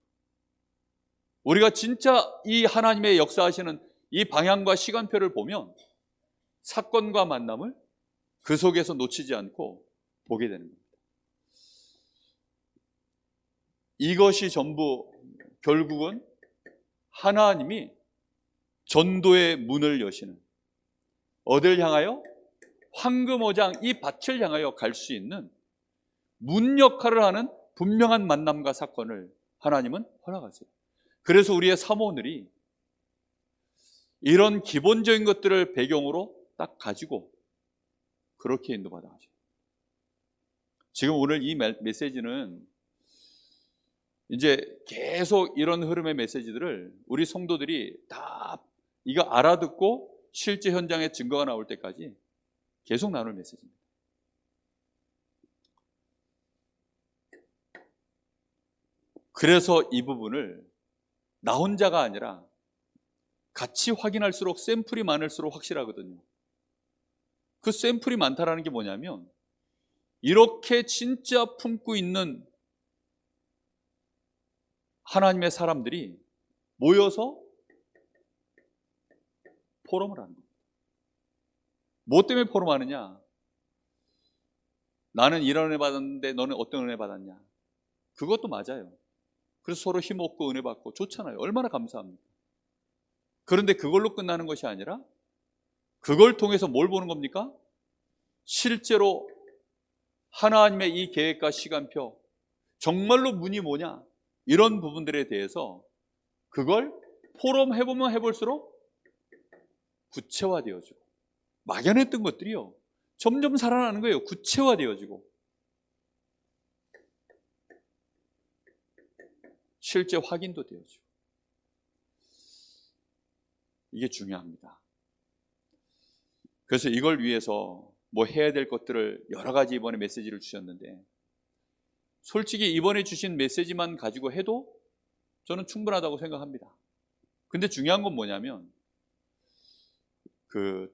우리가 진짜 이 하나님의 역사하시는 이 방향과 시간표를 보면 사건과 만남을 그 속에서 놓치지 않고 보게 되는 겁니다. 이것이 전부 결국은 하나님이 전도의 문을 여시는, 어딜 향하여? 황금어장 이 밭을 향하여 갈 수 있는 문 역할을 하는 분명한 만남과 사건을 하나님은 허락하세요. 그래서 우리의 사모들이 이런 기본적인 것들을 배경으로 딱 가지고 그렇게 인도받아 가죠. 지금 오늘 이 메시지는 이제 계속 이런 흐름의 메시지들을 우리 성도들이 다 이거 알아듣고 실제 현장에 증거가 나올 때까지 계속 나눌 메시지입니다. 그래서 이 부분을 나 혼자가 아니라 같이 확인할수록 샘플이 많을수록 확실하거든요. 그 샘플이 많다라는 게 뭐냐면 이렇게 진짜 품고 있는 하나님의 사람들이 모여서 포럼을 하는 겁니다. 뭐 때문에 포럼하느냐? 나는 이런 은혜 받았는데 너는 어떤 은혜 받았냐? 그것도 맞아요. 그래서 서로 힘없고 은혜 받고 좋잖아요. 얼마나 감사합니까? 그런데 그걸로 끝나는 것이 아니라 그걸 통해서 뭘 보는 겁니까? 실제로 하나님의 이 계획과 시간표, 정말로 문이 뭐냐? 이런 부분들에 대해서 그걸 포럼 해보면 해볼수록 구체화되어지고, 막연했던 것들이요 점점 살아나는 거예요. 구체화되어지고 실제 확인도 되어지고. 이게 중요합니다. 그래서 이걸 위해서 뭐 해야 될 것들을 여러 가지 이번에 메시지를 주셨는데, 솔직히 이번에 주신 메시지만 가지고 해도 저는 충분하다고 생각합니다. 근데 중요한 건 뭐냐면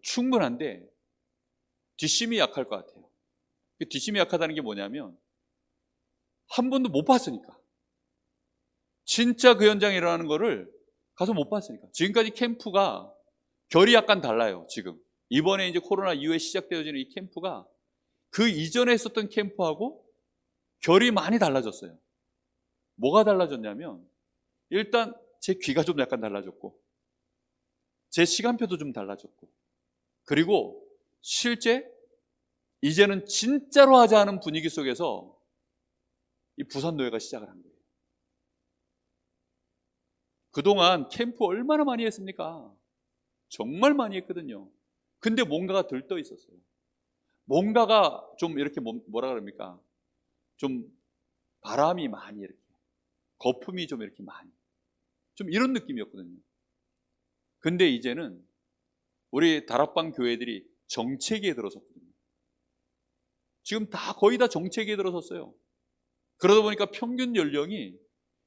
충분한데 뒷심이 약할 것 같아요. 뒷심이 약하다는 게 뭐냐면 한 번도 못 봤으니까, 진짜 그 현장에 일어나는 거를 가서 못 봤으니까. 지금까지 캠프가 결이 약간 달라요. 지금 이번에 이제 코로나 이후에 시작되어지는 이 캠프가 그 이전에 했었던 캠프하고 결이 많이 달라졌어요. 뭐가 달라졌냐면 일단 제 귀가 좀 약간 달라졌고, 제 시간표도 좀 달라졌고, 그리고 실제 이제는 진짜로 하자 하는 분위기 속에서 이 부산노예가 시작을 한 거예요. 그동안 캠프 얼마나 많이 했습니까? 정말 많이 했거든요. 근데 뭔가가 들떠 있었어요. 뭔가가 좀 이렇게 뭐라 그럽니까? 좀 바람이 많이 이렇게, 거품이 좀 이렇게 많이, 좀 이런 느낌이었거든요. 근데 이제는 우리 다락방 교회들이 정체기에 들어섰거든요. 지금 다 거의 다 정체기에 들어섰어요. 그러다 보니까 평균 연령이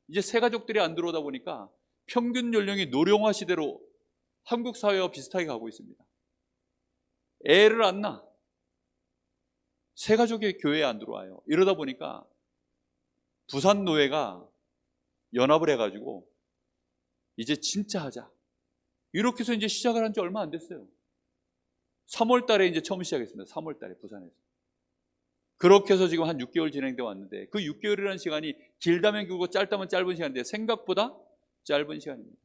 이제 새 가족들이 안 들어오다 보니까 평균 연령이 노령화 시대로 한국 사회와 비슷하게 가고 있습니다. 애를 안 낳아. 새 가족이 교회에 안 들어와요. 이러다 보니까 부산 노회가 연합을 해가지고 이제 진짜 하자. 이렇게 해서 이제 시작을 한 지 얼마 안 됐어요. 3월 달에 이제 처음 시작했습니다. 3월 달에 부산에서. 그렇게 해서 지금 한 6개월 진행되어 왔는데 그 6개월이라는 시간이 길다면 길고 짧다면 짧은 시간인데 생각보다 짧은 시간입니다.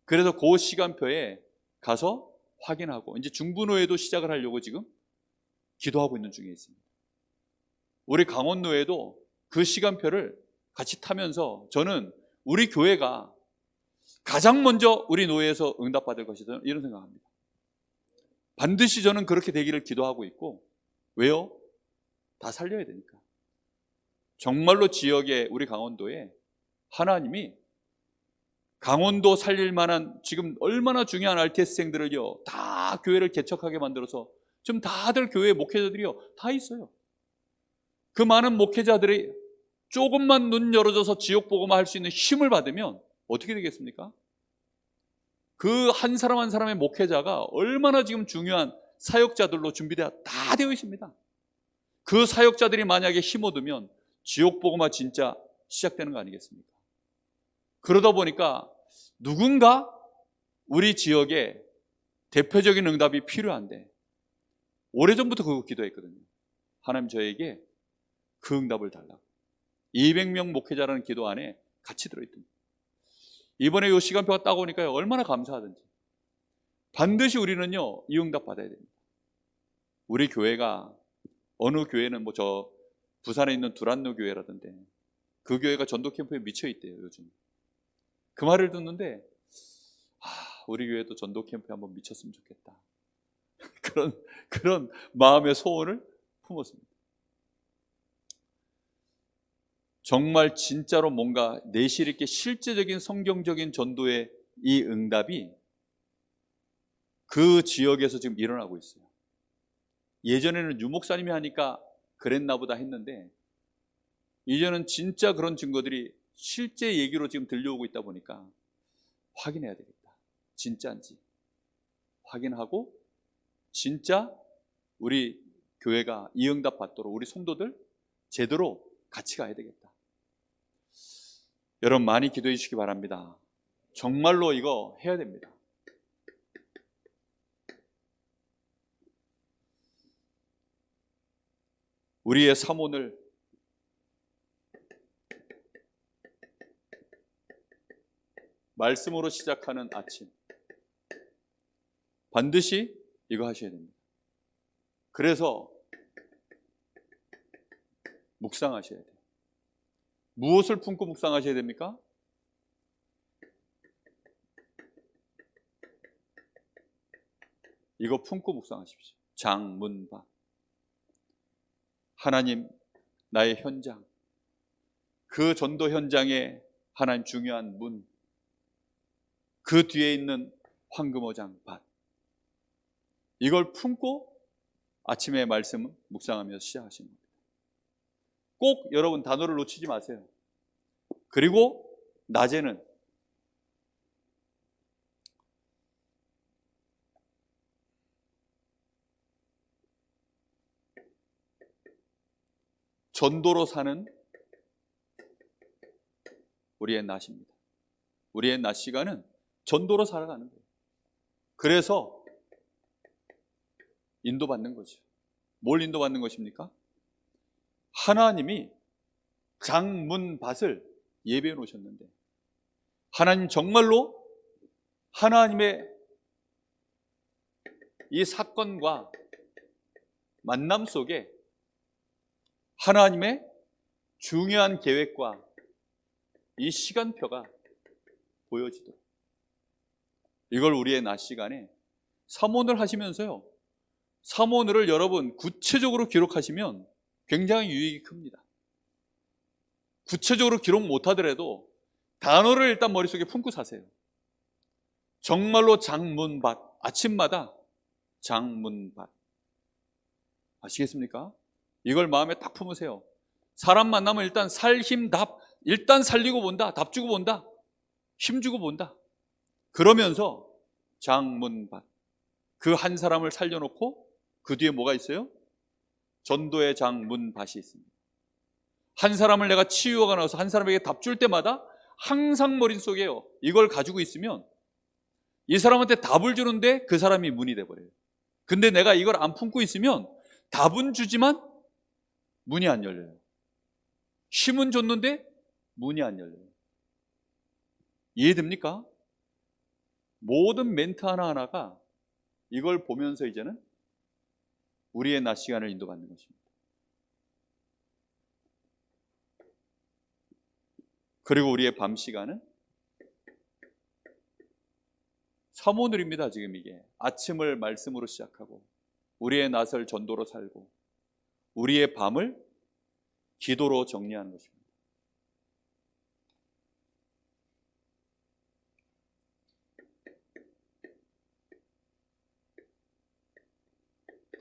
그래서 그 시간표에 가서 확인하고 이제 중부노회도 시작을 하려고 지금 기도하고 있는 중에 있습니다. 우리 강원노회도 그 시간표를 같이 타면서 저는 우리 교회가 가장 먼저 우리 노회에서 응답받을 것이다 이런 생각합니다. 반드시 저는 그렇게 되기를 기도하고 있고 왜요? 다 살려야 되니까. 정말로 지역에 우리 강원도에 하나님이 강원도 살릴 만한 지금 얼마나 중요한 RTS생들을요 다 교회를 개척하게 만들어서 지금 다들 교회 목회자들이요 다 있어요. 그 많은 목회자들이 조금만 눈 열어줘서 지역 복음화 할 수 있는 힘을 받으면 어떻게 되겠습니까? 그 한 사람 한 사람의 목회자가 얼마나 지금 중요한 사역자들로 준비되어 다 되어 있습니다. 그 사역자들이 만약에 힘 얻으면 지역 복음화 진짜 시작되는 거 아니겠습니까? 그러다 보니까 누군가 우리 지역에 대표적인 응답이 필요한데 오래전부터 그거 기도했거든요. 하나님 저에게 그 응답을 달라고. 200명 목회자라는 기도 안에 같이 들어있던 이번에 이 시간표가 딱 오니까요 얼마나 감사하든지 반드시 우리는요 이 응답 받아야 됩니다. 우리 교회가 어느 교회는 뭐 저 부산에 있는 두란노 교회라던데 그 교회가 전도 캠프에 미쳐 있대요 요즘. 그 말을 듣는데 우리 교회도 전도 캠프에 한번 미쳤으면 좋겠다. 그런 마음의 소원을 품었습니다. 정말 진짜로 뭔가 내실 있게 실제적인 성경적인 전도의 이 응답이 그 지역에서 지금 일어나고 있어요. 예전에는 유목사님이 하니까 그랬나 보다 했는데 이제는 진짜 그런 증거들이 실제 얘기로 지금 들려오고 있다 보니까 확인해야 되겠다. 진짜인지 확인하고 진짜 우리 교회가 이 응답 받도록 우리 성도들 제대로 같이 가야 되겠다. 여러분 많이 기도해 주시기 바랍니다. 정말로 이거 해야 됩니다. 우리의 사모를 말씀으로 시작하는 아침 반드시 이거 하셔야 됩니다. 그래서 묵상하셔야 돼요. 무엇을 품고 묵상하셔야 됩니까? 이거 품고 묵상하십시오. 장문밭. 하나님 나의 현장, 그 전도 현장에 하나님 중요한 문, 그 뒤에 있는 황금어장 밭, 이걸 품고 아침에 말씀 묵상하며 시작하시는 겁니다. 꼭 여러분 단어를 놓치지 마세요. 그리고 낮에는 전도로 사는 우리의 낮입니다. 우리의 낮 시간은 전도로 살아가는 거예요. 그래서 인도받는 거죠. 뭘 인도받는 것입니까? 하나님이 장문밭을 예배해 놓으셨는데 하나님 정말로 하나님의 이 사건과 만남 속에 하나님의 중요한 계획과 이 시간표가 보여지도록 이걸 우리의 낮 시간에 사모를 하시면서요, 사모를 여러분 구체적으로 기록하시면 굉장히 유익이 큽니다. 구체적으로 기록 못하더라도 단어를 일단 머릿속에 품고 사세요. 정말로 장문밭, 아침마다 장문밭. 아시겠습니까? 이걸 마음에 딱 품으세요. 사람 만나면 일단 살, 힘, 답, 일단 살리고 본다. 답 주고 본다. 힘 주고 본다. 그러면서 장문밭. 그 한 사람을 살려놓고 그 뒤에 뭐가 있어요? 전도의 장문밭이 있습니다. 한 사람을 내가 치유가 나와서 한 사람에게 답 줄 때마다 항상 머릿속에 이걸 가지고 있으면 이 사람한테 답을 주는데 그 사람이 문이 돼버려요. 근데 내가 이걸 안 품고 있으면 답은 주지만 문이 안 열려요. 힘은 줬는데 문이 안 열려요. 이해됩니까? 모든 멘트 하나하나가 이걸 보면서 이제는 우리의 낮 시간을 인도받는 것입니다. 그리고 우리의 밤 시간은 사모늘입니다. 지금 이게 아침을 말씀으로 시작하고 우리의 낮을 전도로 살고 우리의 밤을 기도로 정리하는 것입니다.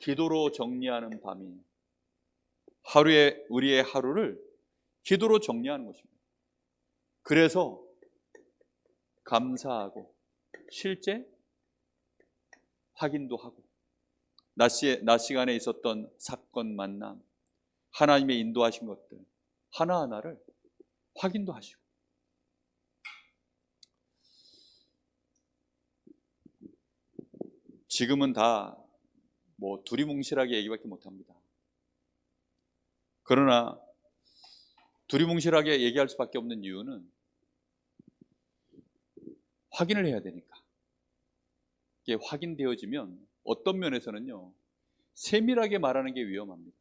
기도로 정리하는 밤이 하루에 우리의 하루를 기도로 정리하는 것입니다. 그래서 감사하고 실제 확인도 하고 낮 시간에 있었던 사건 만남, 하나님의 인도하신 것들 하나하나를 확인도 하시고 지금은 다 두리뭉실하게 얘기밖에 못합니다. 그러나 두리뭉실하게 얘기할 수밖에 없는 이유는 확인을 해야 되니까. 이게 확인되어지면 어떤 면에서는요 세밀하게 말하는 게 위험합니다.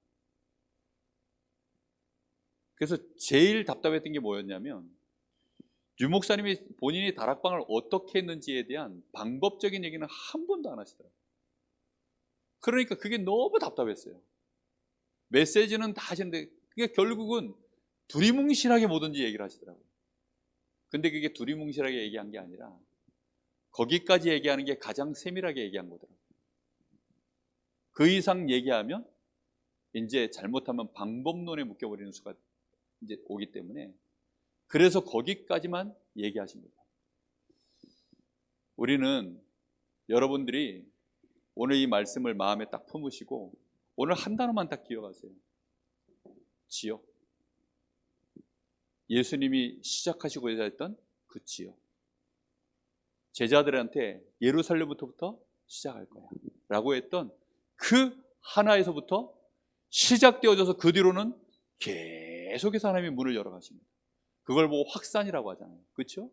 그래서 제일 답답했던 게 뭐였냐면 유 목사님이 본인이 다락방을 어떻게 했는지에 대한 방법적인 얘기는 한 번도 안 하시더라고요. 그러니까 그게 너무 답답했어요. 메시지는 다 하시는데 그게 결국은 두리뭉실하게 뭐든지 얘기를 하시더라고요. 근데 그게 두리뭉실하게 얘기한 게 아니라 거기까지 얘기하는 게 가장 세밀하게 얘기한 거더라고요. 그 이상 얘기하면 이제 잘못하면 방법론에 묶여버리는 수가 이제 오기 때문에 그래서 거기까지만 얘기하신 거예요. 우리는 여러분들이 오늘 이 말씀을 마음에 딱 품으시고 오늘 한 단어만 딱 기억하세요. 지역. 예수님이 시작하시고자 했던 그 지역. 제자들한테 예루살렘부터 시작할 거야 라고 했던 그 하나에서부터 시작되어져서 그 뒤로는 계속해서 하나님이 문을 열어가십니다. 그걸 보고 확산이라고 하잖아요. 그렇죠?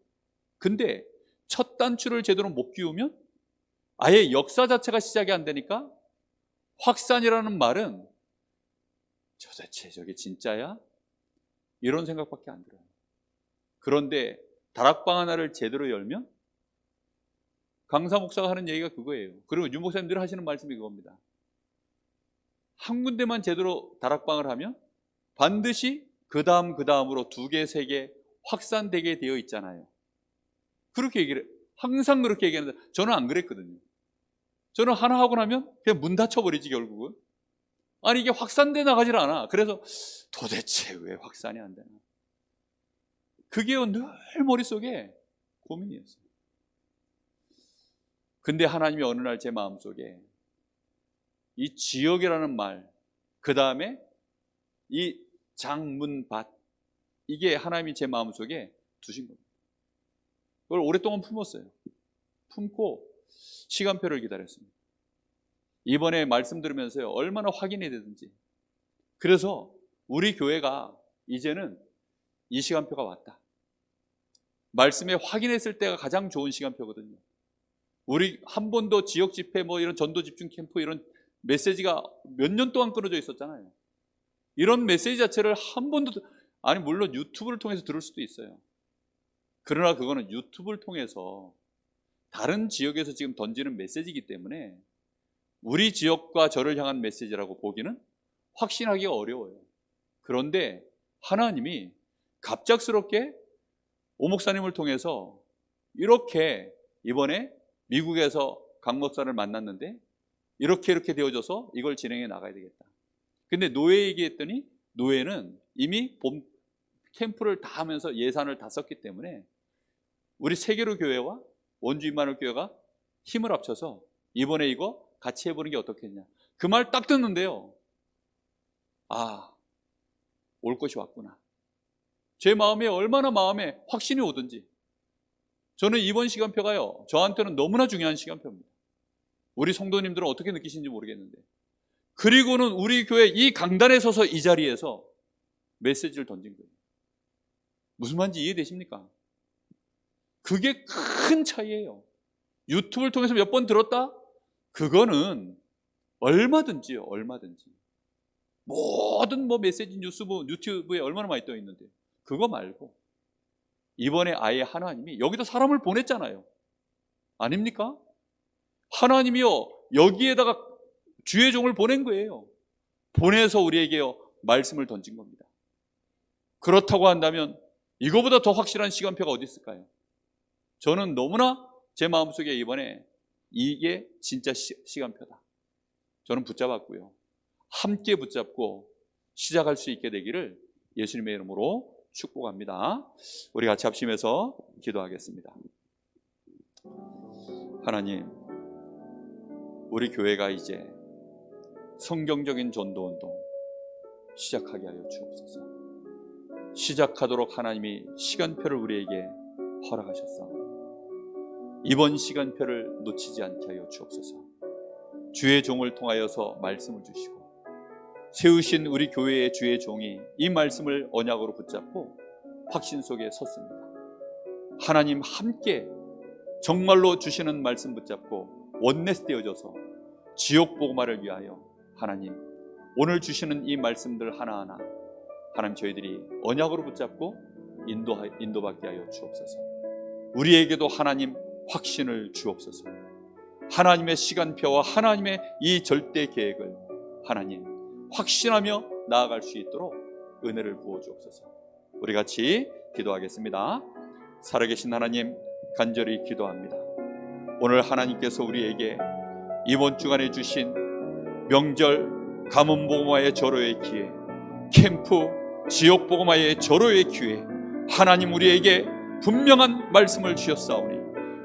근데 첫 단추를 제대로 못 끼우면 아예 역사 자체가 시작이 안 되니까 확산이라는 말은 도대체 저게 진짜야? 이런 생각밖에 안 들어요. 그런데 다락방 하나를 제대로 열면 강사 목사가 하는 얘기가 그거예요. 그리고 유 목사님 늘 하시는 말씀이 그겁니다. 한 군데만 제대로 다락방을 하면 반드시 그 다음으로 2개, 3개 확산되게 되어 있잖아요. 그렇게 얘기를 항상 그렇게 얘기하는데 저는 안 그랬거든요. 저는 하나 하고 나면 그냥 문 닫혀버리지 결국은. 아니 이게 확산돼 나가질 않아. 그래서 도대체 왜 확산이 안 되나. 그게 늘 머릿속에 고민이었어요. 근데 하나님이 어느 날 제 마음속에 이 지역이라는 말, 그 다음에 이 장문밭, 이게 하나님이 제 마음속에 두신 겁니다. 그걸 오랫동안 품었어요. 품고 시간표를 기다렸습니다. 이번에 말씀 들으면서요 얼마나 확인이 되든지. 그래서 우리 교회가 이제는 이 시간표가 왔다. 말씀에 확인했을 때가 가장 좋은 시간표거든요. 우리 한 번도 지역 집회 이런 전도 집중 캠프 이런 메시지가 몇 년 동안 끊어져 있었잖아요. 이런 메시지 자체를 한 번도 물론 유튜브를 통해서 들을 수도 있어요. 그러나 그거는 유튜브를 통해서 다른 지역에서 지금 던지는 메시지이기 때문에 우리 지역과 저를 향한 메시지라고 보기는 확신하기가 어려워요. 그런데 하나님이 갑작스럽게 오 목사님을 통해서 이렇게 이번에 미국에서 강 목사를 만났는데 이렇게 되어져서 이걸 진행해 나가야 되겠다. 근데 노예 얘기했더니 노예는 이미 봄 캠프를 다 하면서 예산을 다 썼기 때문에 우리 세계로 교회와 원주 임마누엘 교회가 힘을 합쳐서 이번에 이거 같이 해보는 게 어떻겠냐. 그 말 딱 듣는데요, 아, 올 것이 왔구나. 제 마음에 얼마나 마음에 확신이 오든지. 저는 이번 시간표가요, 저한테는 너무나 중요한 시간표입니다. 우리 성도님들은 어떻게 느끼시는지 모르겠는데, 그리고는 우리 교회 이 강단에 서서 이 자리에서 메시지를 던진 거예요. 무슨 말인지 이해되십니까? 그게 큰 차이예요. 유튜브를 통해서 몇 번 들었다? 그거는 얼마든지요, 얼마든지. 모든 메시지 유튜브에 얼마나 많이 떠 있는데, 그거 말고 이번에 아예 하나님이 여기다 사람을 보냈잖아요. 아닙니까? 하나님이요, 여기에다가 주의 종을 보낸 거예요. 보내서 우리에게요, 말씀을 던진 겁니다. 그렇다고 한다면 이거보다 더 확실한 시간표가 어디 있을까요? 저는 너무나 제 마음속에 이번에 이게 진짜 시간표다. 저는 붙잡았고요. 함께 붙잡고 시작할 수 있게 되기를 예수님의 이름으로 축복합니다. 우리 같이 합심해서 기도하겠습니다. 하나님, 우리 교회가 이제 성경적인 전도운동 시작하게 하여 주옵소서. 시작하도록 하나님이 시간표를 우리에게 허락하셨사오니 이번 시간표를 놓치지 않게 하여 주옵소서. 주의 종을 통하여서 말씀을 주시고 세우신 우리 교회의 주의 종이 이 말씀을 언약으로 붙잡고 확신 속에 섰습니다. 하나님 함께 정말로 주시는 말씀 붙잡고 원내스 되어져서 지옥 복음화를 위하여 하나님 오늘 주시는 이 말씀들 하나하나 하나님 저희들이 언약으로 붙잡고 인도받게 하여 주옵소서. 우리에게도 하나님 확신을 주옵소서. 하나님의 시간표와 하나님의 이 절대 계획을 하나님 확신하며 나아갈 수 있도록 은혜를 부어 주옵소서. 우리 같이 기도하겠습니다. 살아계신 하나님, 간절히 기도합니다. 오늘 하나님께서 우리에게 이번 주간에 주신 명절 가문복음화의 절호의 기회, 캠프 지옥복음화의 절호의 기회, 하나님 우리에게 분명한 말씀을 주셨사오니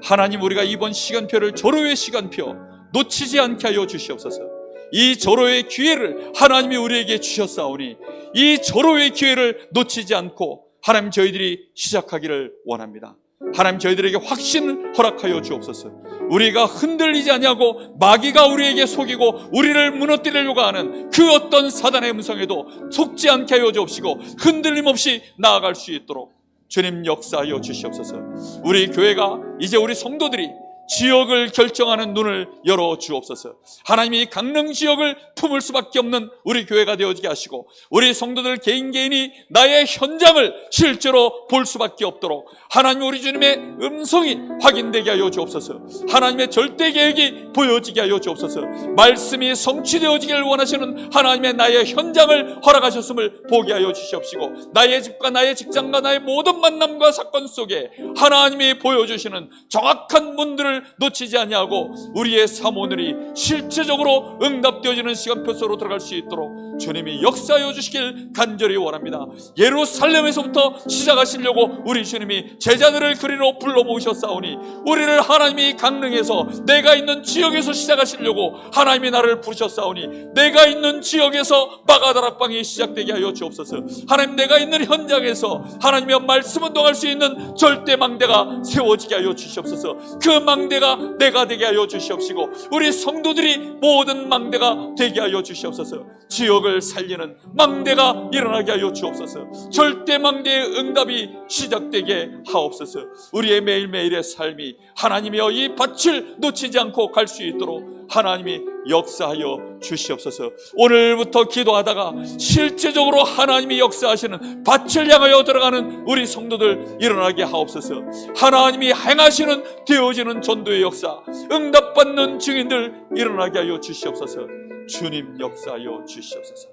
하나님 우리가 이번 시간표를 절호의 시간표 놓치지 않게 하여 주시옵소서. 이 절호의 기회를 하나님이 우리에게 주셨사오니 이 절호의 기회를 놓치지 않고 하나님 저희들이 시작하기를 원합니다. 하나님 저희들에게 확신을 허락하여 주옵소서. 우리가 흔들리지 않냐고 마귀가 우리에게 속이고 우리를 무너뜨리려고 하는 그 어떤 사단의 음성에도 속지 않게 하여 주옵시고 흔들림 없이 나아갈 수 있도록 주님 역사하여 주시옵소서. 우리 교회가 이제 우리 성도들이 지역을 결정하는 눈을 열어 주옵소서. 하나님이 강릉 지역을 품을 수밖에 없는 우리 교회가 되어지게 하시고 우리 성도들 개인이 나의 현장을 실제로 볼 수밖에 없도록 하나님 우리 주님의 음성이 확인되게 하여 주옵소서. 하나님의 절대 계획이 보여지게 하여 주옵소서. 말씀이 성취되어지기를 원하시는 하나님의 나의 현장을 허락하셨음을 보게 하여 주시옵시고 나의 집과 나의 직장과 나의 모든 만남과 사건 속에 하나님이 보여주시는 정확한 문들을 놓치지 아니하고 우리의 사모들이 실제적으로 응답되어지는 시간표 속으로 들어갈 수 있도록 주님이 역사하여 주시길 간절히 원합니다. 예루살렘에서부터 시작하시려고 우리 주님이 제자들을 그리로 불러모으셨사오니 우리를 하나님이 강릉에서 내가 있는 지역에서 시작하시려고 하나님이 나를 부르셨사오니 내가 있는 지역에서 마가다락방이 시작되게 하여 주옵소서. 하나님 내가 있는 현장에서 하나님의 말씀 운동할 수 있는 절대 망대가 세워지게 하여 주시옵소서. 그 망대가 내가 되게 하여 주시옵시고 우리 성도들이 모든 망대가 되게 하여 주시옵소서. 지역을 살리는 망대가 일어나게 하여 주옵소서. 절대 망대의 응답이 시작되게 하옵소서. 우리의 매일매일의 삶이 하나님이여 이 밭을 놓치지 않고 갈 수 있도록 하나님이 역사하여 주시옵소서. 오늘부터 기도하다가 실제적으로 하나님이 역사하시는 밭을 향하여 들어가는 우리 성도들 일어나게 하옵소서. 하나님이 행하시는 되어지는 전도의 역사, 응답받는 증인들 일어나게 하여 주시옵소서. 주님 역사하여 주시옵소서.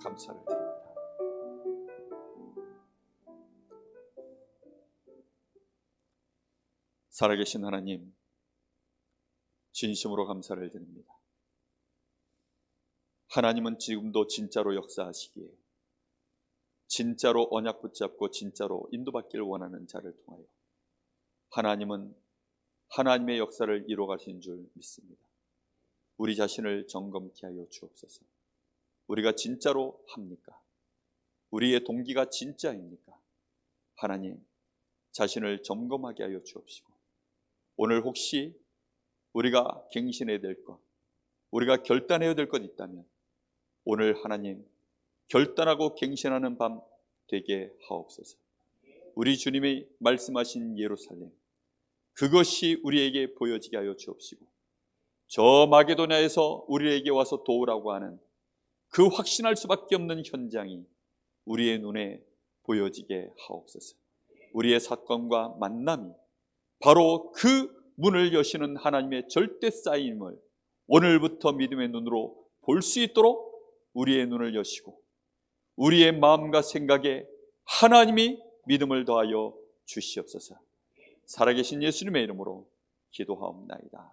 감사를 드립니다. 살아계신 하나님, 진심으로 감사를 드립니다. 하나님은 지금도 진짜로 역사하시기에 진짜로 언약 붙잡고 진짜로 인도받기를 원하는 자를 통하여 하나님은 하나님의 역사를 이루어가신 줄 믿습니다. 우리 자신을 점검케 하여 주옵소서. 우리가 진짜로 합니까? 우리의 동기가 진짜입니까? 하나님, 자신을 점검하게 하여 주옵시고, 오늘 혹시 우리가 갱신해야 될 것, 우리가 결단해야 될 것 있다면 오늘 하나님 결단하고 갱신하는 밤 되게 하옵소서. 우리 주님이 말씀하신 예루살렘, 그것이 우리에게 보여지게 하여 주옵시고, 저 마게도냐에서 우리에게 와서 도우라고 하는 그 확신할 수밖에 없는 현장이 우리의 눈에 보여지게 하옵소서. 우리의 사건과 만남이 바로 그 문을 여시는 하나님의 절대 사인임을 오늘부터 믿음의 눈으로 볼 수 있도록 우리의 눈을 여시고, 우리의 마음과 생각에 하나님이 믿음을 더하여 주시옵소서. 살아계신 예수님의 이름으로 기도하옵나이다.